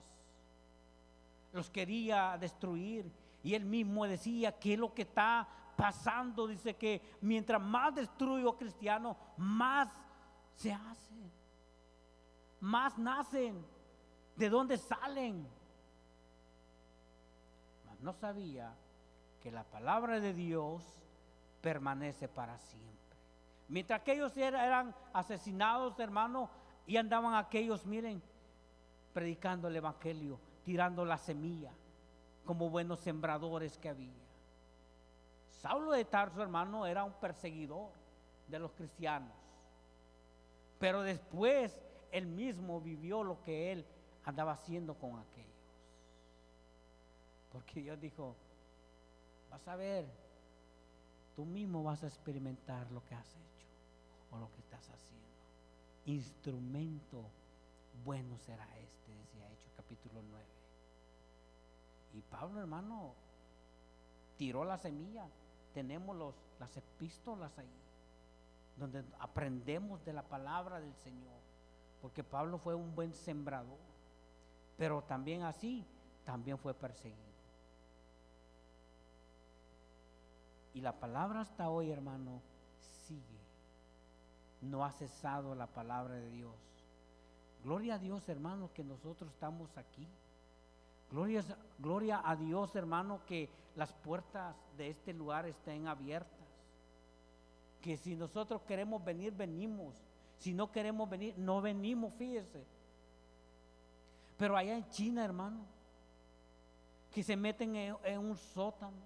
los quería destruir. Y él mismo decía, ¿qué es lo que está pasando? Dice que mientras más destruyo cristianos, más se hacen, más nacen. ¿De dónde salen? Mas no sabía que la palabra de Dios permanece para siempre. Mientras aquellos eran asesinados, hermano, y andaban aquellos, miren, predicando el evangelio, tirando la semilla, como buenos sembradores que había. Saulo de Tarso, hermano, era un perseguidor de los cristianos, pero después él mismo vivió lo que él andaba haciendo con aquellos, porque Dios dijo, vas a ver, tú mismo vas a experimentar lo que has hecho o lo que estás haciendo. Instrumento bueno será este, decía Hechos capítulo 9. Y Pablo, hermano, tiró la semilla. Tenemos las epístolas ahí, donde aprendemos de la palabra del Señor, porque Pablo fue un buen sembrador, pero también así, también fue perseguido. Y la palabra hasta hoy, hermano, sigue. No ha cesado la palabra de Dios. Gloria a Dios, hermano, que nosotros estamos aquí. Gloria a Dios, hermano, que las puertas de este lugar estén abiertas. Que si nosotros queremos venir, venimos. Si no queremos venir, no venimos, fíjese. Pero allá en China, hermano, que se meten en un sótano,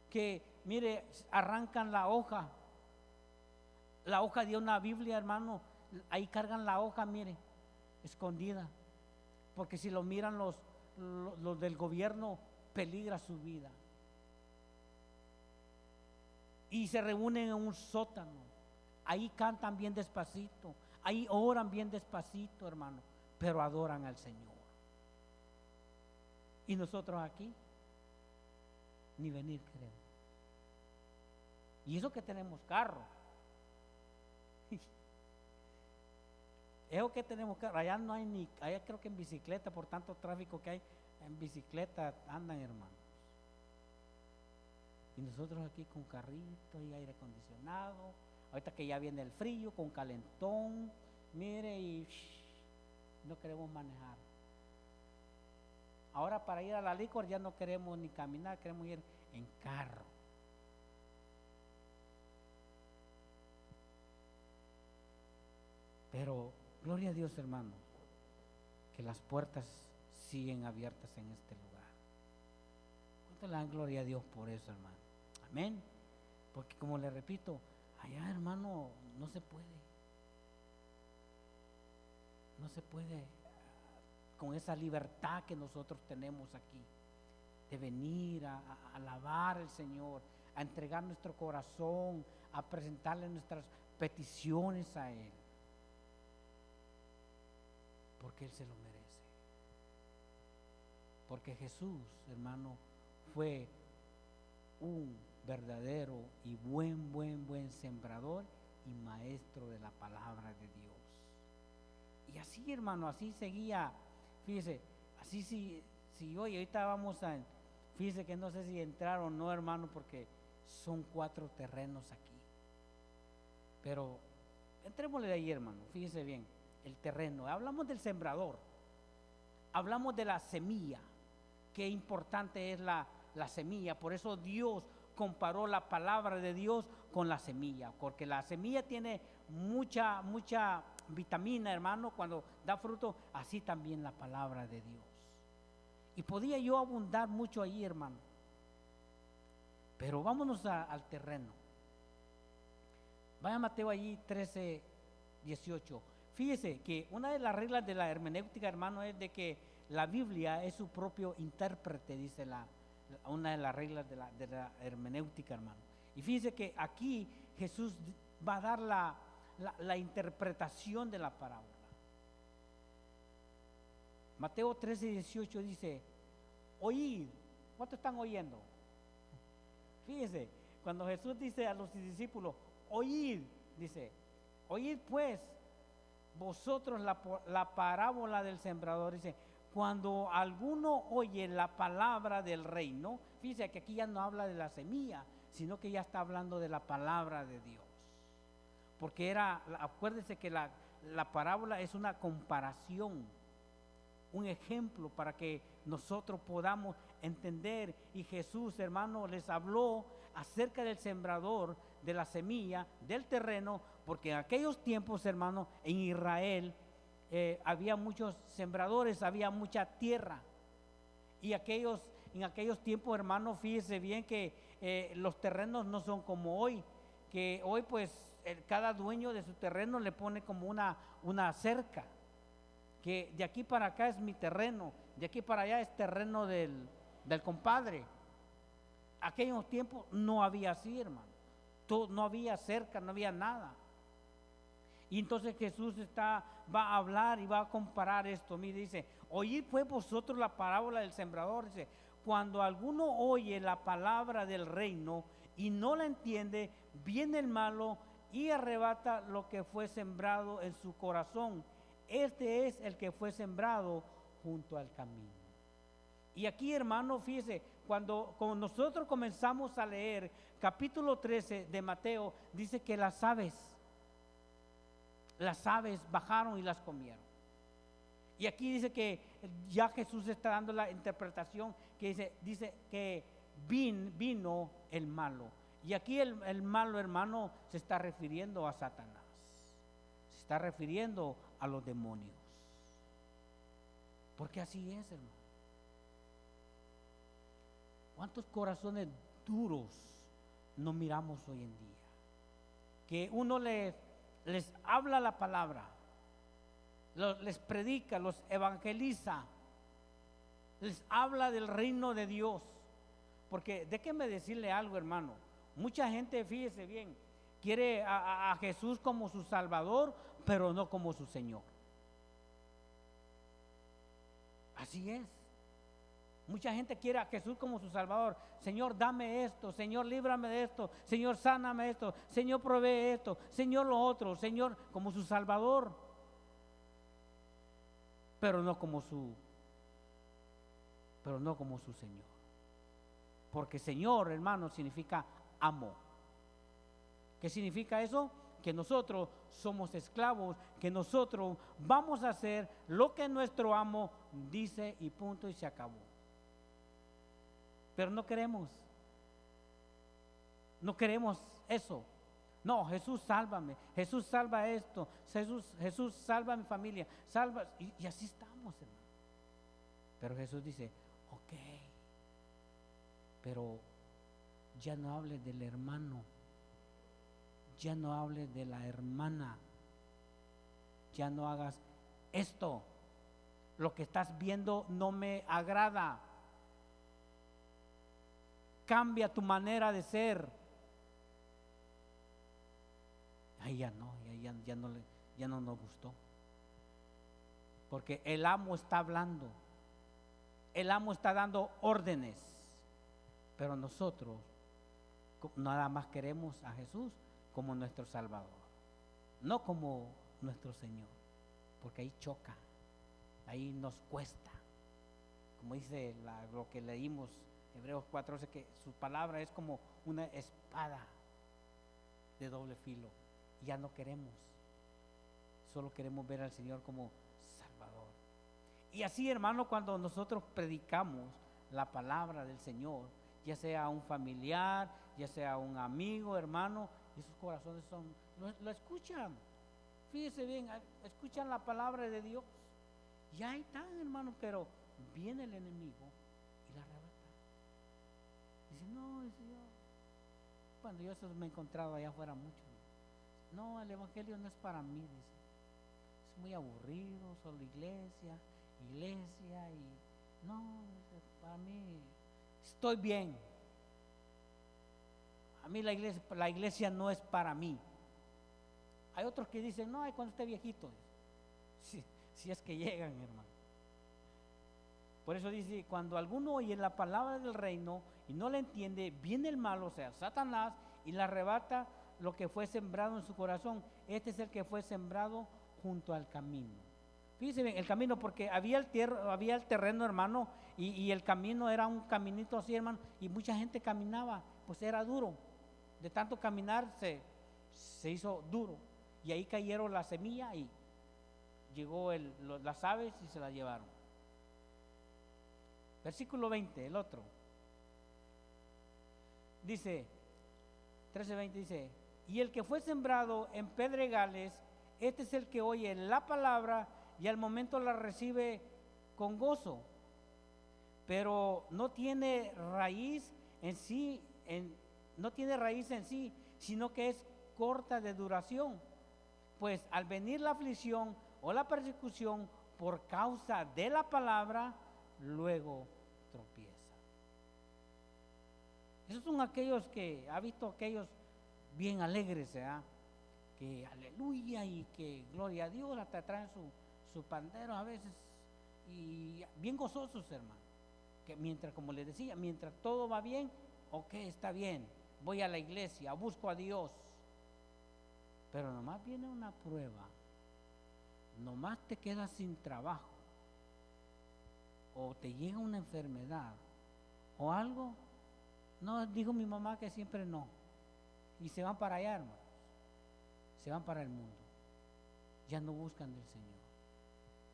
que, mire, arrancan la hoja de una Biblia, hermano, ahí cargan la hoja, mire, escondida, porque si lo miran los del gobierno, peligra su vida. Y se reúnen en un sótano, ahí cantan bien despacito, ahí oran bien despacito, hermano, pero adoran al Señor. Y nosotros aquí ni venir queremos. Y eso que tenemos carro. Eso que tenemos carro. Allá no hay ni, allá creo que en bicicleta, por tanto tráfico que hay, en bicicleta andan, hermanos. Y nosotros aquí con carrito y aire acondicionado. Ahorita que ya viene el frío, con calentón, mire, y no queremos manejar. Ahora para ir a la licor ya no queremos ni caminar, queremos ir en carro. Pero gloria a Dios, hermano, que las puertas siguen abiertas en este lugar. ¿Cuánto le dan gloria a Dios por eso, hermano? Amén. Porque como le repito, allá, hermano, no se puede. No se puede con esa libertad que nosotros tenemos aquí, de venir a alabar al Señor, a entregar nuestro corazón, a presentarle nuestras peticiones a Él, porque Él se lo merece. Porque Jesús, hermano, fue un verdadero y buen sembrador y maestro de la palabra de Dios. Y así, hermano, así seguía. Fíjese, así si hoy, ahorita vamos a, fíjese que no sé si entrar o no, hermano, porque son 4 terrenos aquí. Pero entrémosle de ahí, hermano, fíjese bien, el terreno. Hablamos del sembrador, hablamos de la semilla, qué importante es la semilla. Por eso Dios comparó la palabra de Dios con la semilla, porque la semilla tiene mucha vitamina, hermano, cuando da fruto, así también la palabra de Dios. Y podía yo abundar mucho allí, hermano, pero vámonos al terreno. Vaya a Mateo allí 13:18. Fíjese que una de las reglas de la hermenéutica, hermano, es de que la Biblia es su propio intérprete, dice una de las reglas de la hermenéutica, hermano. Y fíjese que aquí Jesús va a dar la interpretación de la parábola. Mateo 13:18 dice, oíd. ¿Cuánto están oyendo? Fíjese, cuando Jesús dice a los discípulos, oíd, dice, oíd pues vosotros la parábola del sembrador, dice, cuando alguno oye la palabra del reino, fíjese que aquí ya no habla de la semilla, sino que ya está hablando de la palabra de Dios. Porque acuérdese que la parábola es una comparación, un ejemplo para que nosotros podamos entender. Y Jesús, hermano, les habló acerca del sembrador, de la semilla, del terreno, porque en aquellos tiempos, hermano, en Israel había muchos sembradores, había mucha tierra. Y en aquellos tiempos, hermano, fíjese bien que los terrenos no son como hoy, que hoy pues cada dueño de su terreno le pone como una cerca, que de aquí para acá es mi terreno, de aquí para allá es terreno del compadre. Aquellos tiempos no había así, hermano. No había cerca, no había nada. Y entonces Jesús va a hablar y va a comparar esto. Mire, dice: oíd pues vosotros la parábola del sembrador. Dice: cuando alguno oye la palabra del reino y no la entiende, viene el malo y arrebata lo que fue sembrado en su corazón. Este es el que fue sembrado junto al camino. Y aquí, hermano, fíjese, cuando nosotros comenzamos a leer capítulo 13 de Mateo, dice que las aves bajaron y las comieron. Y aquí dice que ya Jesús está dando la interpretación que dice que vino el malo. Y aquí el malo, hermano, se está refiriendo a Satanás, se está refiriendo a los demonios. Porque así es, hermano. ¿Cuántos corazones duros no miramos hoy en día? Que uno les habla la palabra, les predica, los evangeliza, les habla del reino de Dios. Porque déjeme decirle algo, hermano. Mucha gente, fíjese bien, quiere a Jesús como su Salvador, pero no como su Señor. Así es. Mucha gente quiere a Jesús como su Salvador. Señor, dame esto. Señor, líbrame de esto. Señor, sáname esto. Señor, provee esto. Señor, lo otro. Señor, como su Salvador, pero no como su Señor. Porque Señor, hermano, significa amo. ¿Qué significa eso? Que nosotros somos esclavos, que nosotros vamos a hacer lo que nuestro amo dice y punto, y se acabó. Pero no queremos eso. No, Jesús sálvame, Jesús salva esto, Jesús salva a mi familia, salva, y así estamos, hermano. Pero Jesús dice: ok, pero ya no hables del hermano, ya no hables de la hermana, ya no hagas esto. Lo que estás viendo no me agrada. Cambia tu manera de ser. Ahí ya no nos gustó. Porque el amo está hablando, el amo está dando órdenes, pero nosotros nada más queremos a Jesús como nuestro Salvador, no como nuestro Señor, porque ahí choca, ahí nos cuesta. Como dice lo que leímos, Hebreos 4:11, que su palabra es como una espada de doble filo. Ya no queremos, solo queremos ver al Señor como Salvador. Y así, hermano, cuando nosotros predicamos la palabra del Señor, ya sea a un familiar, ya sea a un amigo, hermano, esos corazones lo escuchan. Fíjese bien, escuchan la palabra de Dios. Y ahí están, hermano, pero viene el enemigo y la arrebata. Dice: no, cuando yo eso me he encontrado allá afuera mucho. No, el evangelio no es para mí, dice. Es muy aburrido, solo iglesia, y no, para mí estoy bien. A mí la iglesia no es para mí. Hay otros que dicen: no, cuando esté viejito. Si es que llegan, hermano. Por eso dice: cuando alguno oye la palabra del reino y no la entiende, viene el malo, o sea, Satanás, y le arrebata lo que fue sembrado en su corazón. Este es el que fue sembrado junto al camino. Fíjense bien, el camino, porque había el terreno, hermano, y el camino era un caminito así, hermano, y mucha gente caminaba, pues era duro. De tanto caminar se hizo duro. Y ahí cayeron las semillas y llegó las aves y se las llevaron. Versículo 20, el otro. Dice, 13:20 dice, y el que fue sembrado en pedregales, este es el que oye la palabra y al momento la recibe con gozo, pero no tiene raíz en sí, sino que es corta de duración. Pues al venir la aflicción o la persecución por causa de la palabra, luego tropieza. Esos son aquellos que, ha visto aquellos bien alegres, ¿verdad? Que aleluya y que gloria a Dios, hasta traen su pandero a veces, y bien gozosos, hermano. Que mientras, como les decía, mientras todo va bien, ok, está bien, voy a la iglesia, busco a Dios. Pero nomás viene una prueba, nomás te quedas sin trabajo, o te llega una enfermedad, o algo. No, dijo mi mamá que siempre no. Y se van para allá, hermanos. Se van para el mundo. Ya no buscan del Señor.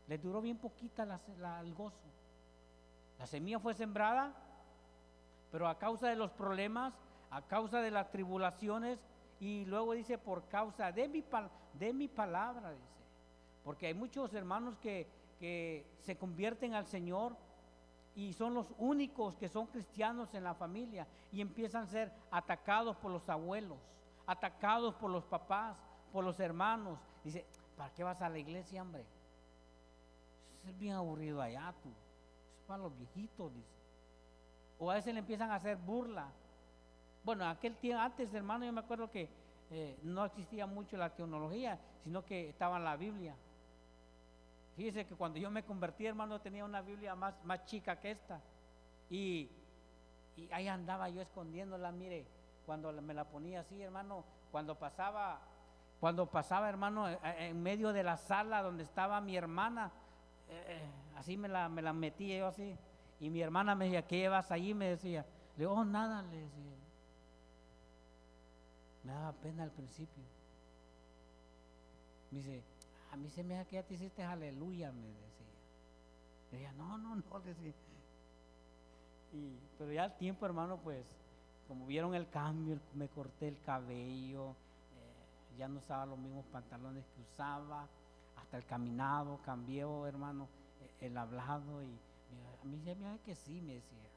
Les duró bien poquita el gozo. La semilla fue sembrada, pero a causa de los problemas, a causa de las tribulaciones, y luego dice, por causa de mi palabra, dice. Porque hay muchos hermanos que se convierten al Señor y son los únicos que son cristianos en la familia y empiezan a ser atacados por los abuelos, atacados por los papás, por los hermanos. Dice, ¿para qué vas a la iglesia, hombre? Es bien aburrido allá, tú. Es para los viejitos, dice. O a veces le empiezan a hacer burla. Bueno, aquel tiempo, antes, hermano, yo me acuerdo que no existía mucho la tecnología, sino que estaba en la Biblia. Fíjese que cuando yo me convertí, hermano, tenía una Biblia más chica que esta. Y ahí andaba yo escondiéndola, mire, cuando me la ponía así, hermano, cuando pasaba, hermano, en medio de la sala donde estaba mi hermana, así me la metía yo así. Y mi hermana me decía, ¿qué llevas allí? Me decía. Le digo, oh, nada, le decía. Me daba pena al principio. Me dice, a mí se me da que ya te hiciste aleluya, me decía. Le decía, no, decía. Pero ya al tiempo, hermano, pues, como vieron el cambio, me corté el cabello, ya no usaba los mismos pantalones que usaba, hasta el caminado cambió, hermano, el hablado, y a mí se me da que sí, me decía.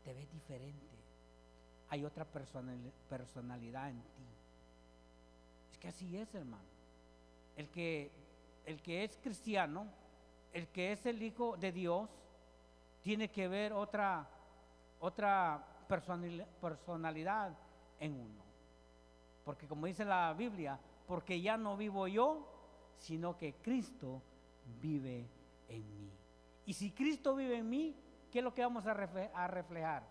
Te ves diferente. Hay otra personalidad en ti. Es que así es, hermano. El que es cristiano, el que es el hijo de Dios, tiene que ver otra personalidad en uno. Porque como dice la Biblia, porque ya no vivo yo, sino que Cristo vive en mí. Y si Cristo vive en mí, ¿qué es lo que vamos a reflejar?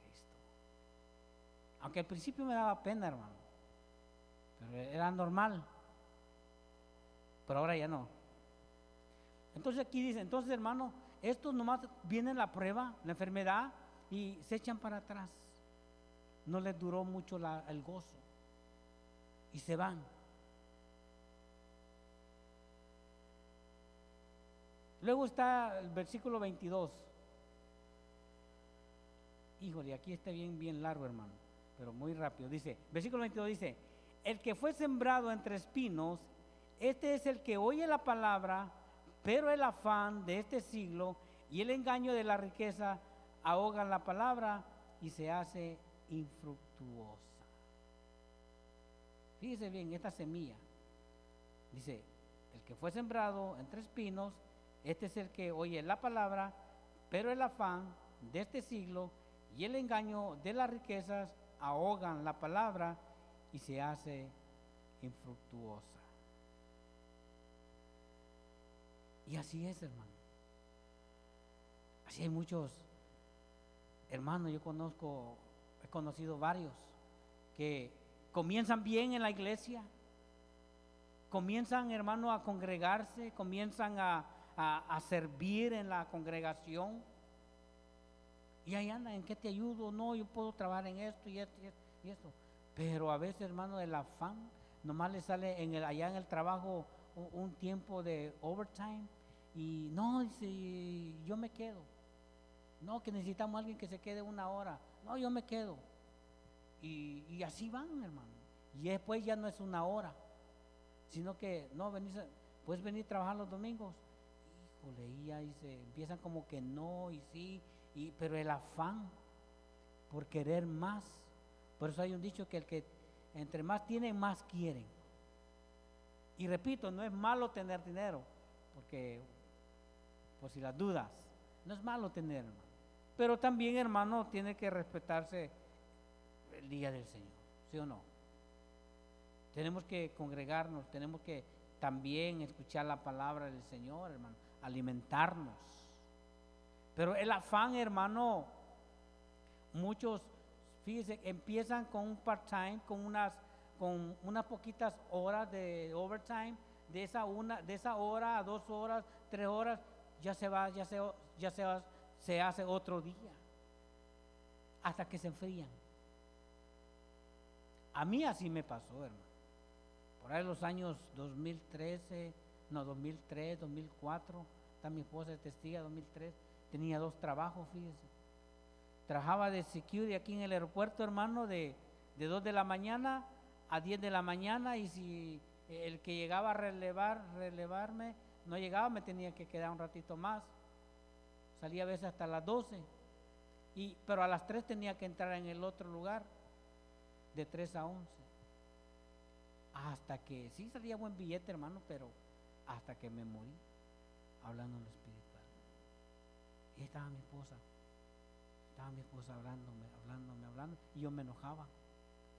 Cristo. Aunque al principio me daba pena, hermano, pero era normal. Pero ahora ya no. Entonces aquí dice, entonces, hermano, estos nomás vienen la prueba, la enfermedad, y se echan para atrás. No les duró mucho el gozo y se van. Luego está el versículo 22. Híjole, aquí está bien largo, hermano, pero muy rápido. Dice, versículo 22 dice, el que fue sembrado entre espinos, este es el que oye la palabra, pero el afán de este siglo y el engaño de la riqueza ahogan la palabra y se hace infructuosa. Fíjese bien, esta semilla, dice, el que fue sembrado entre espinos, este es el que oye la palabra, pero el afán de este siglo y el engaño de las riquezas ahogan la palabra y se hace infructuosa. Y así es, hermano. Así hay muchos hermanos, he conocido varios que comienzan bien en la iglesia, comienzan, hermano, a congregarse, comienzan a servir en la congregación. Y ahí andan, ¿en qué te ayudo? No, yo puedo trabajar en esto y esto y esto. Pero a veces, hermano, el afán, nomás le sale allá en el trabajo un tiempo de overtime. Y no, dice, yo me quedo. No, que necesitamos a alguien que se quede 1 hora. No, yo me quedo. Y así van, hermano. Y después ya no es 1 hora, sino que no, puedes venir a trabajar los domingos. Híjole, y ahí se empiezan como que no y sí, pero el afán por querer más. Por eso hay un dicho que el que entre más tiene, más quieren. Y repito, no es malo tener dinero, porque por si las dudas, no es malo tener, hermano. Pero también, hermano, tiene que respetarse el día del Señor, ¿sí o no? Tenemos que congregarnos, tenemos que también escuchar la palabra del Señor, hermano, alimentarnos. Pero el afán, hermano, muchos, fíjense, empiezan con un part-time, con unas poquitas horas de overtime, de esa hora a 2 horas, 3 horas, ya se hace otro día, hasta que se enfrían. A mí así me pasó, hermano. Por ahí los años 2003, 2004, está mi esposa de testiga, 2003, tenía 2 trabajos, fíjese. Trabajaba de security aquí en el aeropuerto, hermano, de 2 de la mañana a 10 de la mañana, y si el que llegaba a relevarme no llegaba, me tenía que quedar un ratito más. Salía a veces hasta las 12, pero a las 3 tenía que entrar en el otro lugar, de 3 a 11. Hasta que, sí salía buen billete, hermano, pero hasta que me morí, hablando en lo espiritual. Y ahí estaba mi esposa hablándome, y yo me enojaba.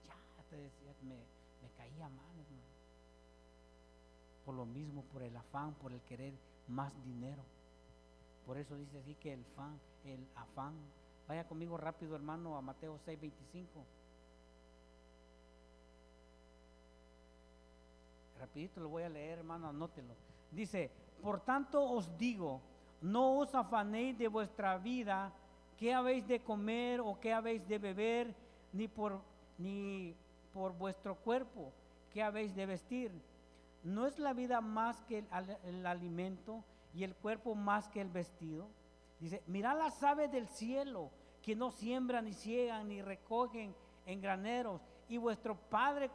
Ya te decía, me caía mal, hermano. Por lo mismo, por el afán, por el querer más dinero. Por eso dice así que el afán. Vaya conmigo rápido, hermano, a Mateo 6:25. Rapidito lo voy a leer, hermano, anótelo. Dice: por tanto os digo, no os afanéis de vuestra vida, qué habéis de comer o qué habéis de beber, ni por vuestro cuerpo, qué habéis de vestir. ¿No es la vida más que el alimento y el cuerpo más que el vestido? Dice: mirad las aves del cielo, que no siembran, ni ciegan, ni recogen en graneros, y vuestro Padre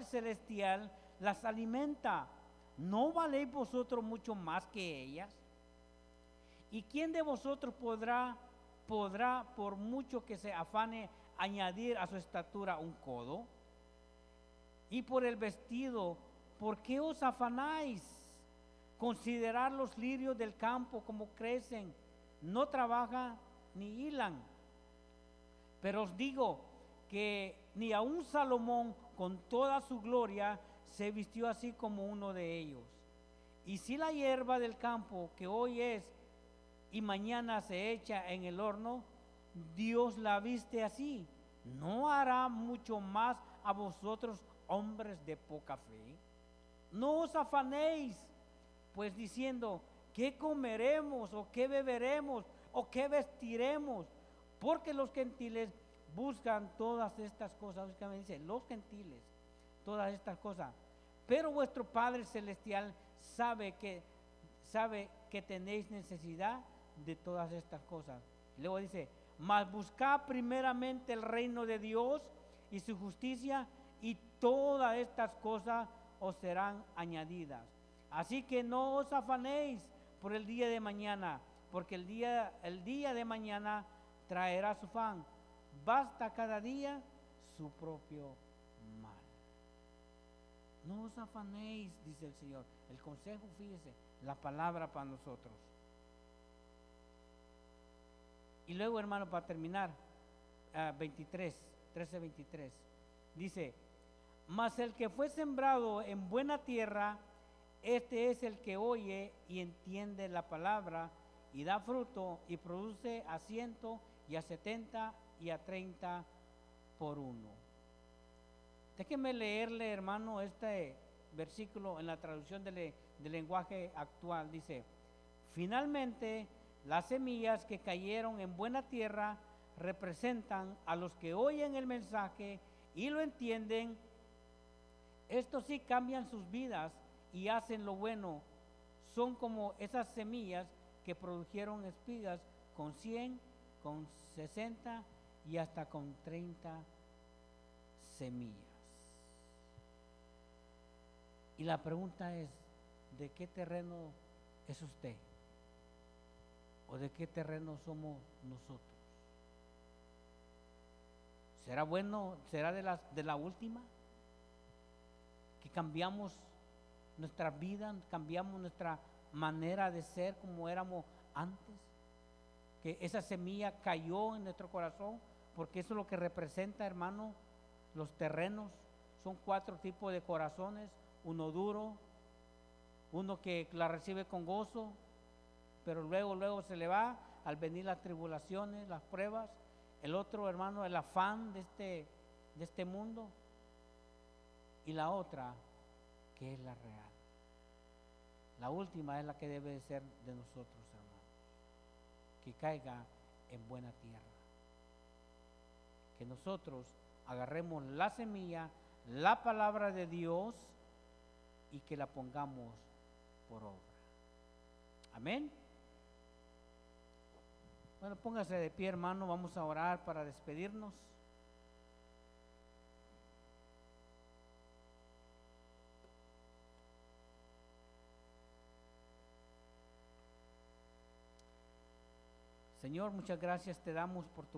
Celestial las alimenta. ¿No valéis vosotros mucho más que ellas? ¿Y quién de vosotros podrá, por mucho que se afane, añadir a su estatura un codo? Y por el vestido, ¿por qué os afanáis? Considerad los lirios del campo, como crecen, no trabajan ni hilan. Pero os digo que ni aun Salomón, con toda su gloria, se vistió así como uno de ellos. Y si la hierba del campo, que hoy es y mañana se echa en el horno, Dios la viste así, ¿no hará mucho más a vosotros, hombres de poca fe? No os afanéis, pues, diciendo: ¿qué comeremos o qué beberemos o qué vestiremos? Porque los gentiles buscan todas estas cosas. Me dice, los gentiles, todas estas cosas. Pero vuestro Padre Celestial sabe que tenéis necesidad de todas estas cosas. Luego dice: mas buscad primeramente el reino de Dios y su justicia, y todas estas cosas os serán añadidas. Así que no os afanéis por el día de mañana, porque el día de mañana traerá su afán. Basta cada día su propio mal. No os afanéis, dice el Señor. El consejo, fíjese, la palabra para nosotros. Y luego, hermano, para terminar, 13:23, dice: mas el que fue sembrado en buena tierra, este es el que oye y entiende la palabra, y da fruto, y produce a 100, y a 70, y a 30 por uno. Déjeme leerle, hermano, versículo en la traducción del lenguaje actual. Dice, finalmente, las semillas que cayeron en buena tierra representan a los que oyen el mensaje y lo entienden. Estos sí cambian sus vidas y hacen lo bueno. Son como esas semillas que produjeron espigas con 100, con 60 y hasta con 30 semillas. Y la pregunta es, ¿de qué terreno es usted? ¿O de qué terreno somos nosotros? ¿Será bueno, será de la última? Que cambiamos nuestra vida, cambiamos nuestra manera de ser como éramos antes. Que esa semilla cayó en nuestro corazón, porque eso es lo que representa, hermano, los terrenos. Son 4 tipos de corazones: uno duro, uno que la recibe con gozo, pero luego se le va al venir las tribulaciones, las pruebas. El otro, hermano, el afán de este mundo. Y la otra, que es la real. La última es la que debe de ser de nosotros, hermanos. Que caiga en buena tierra. Que nosotros agarremos la semilla, la palabra de Dios, y que la pongamos por obra. Amén. Bueno, póngase de pie, hermano, vamos a orar para despedirnos. Señor, muchas gracias te damos por tu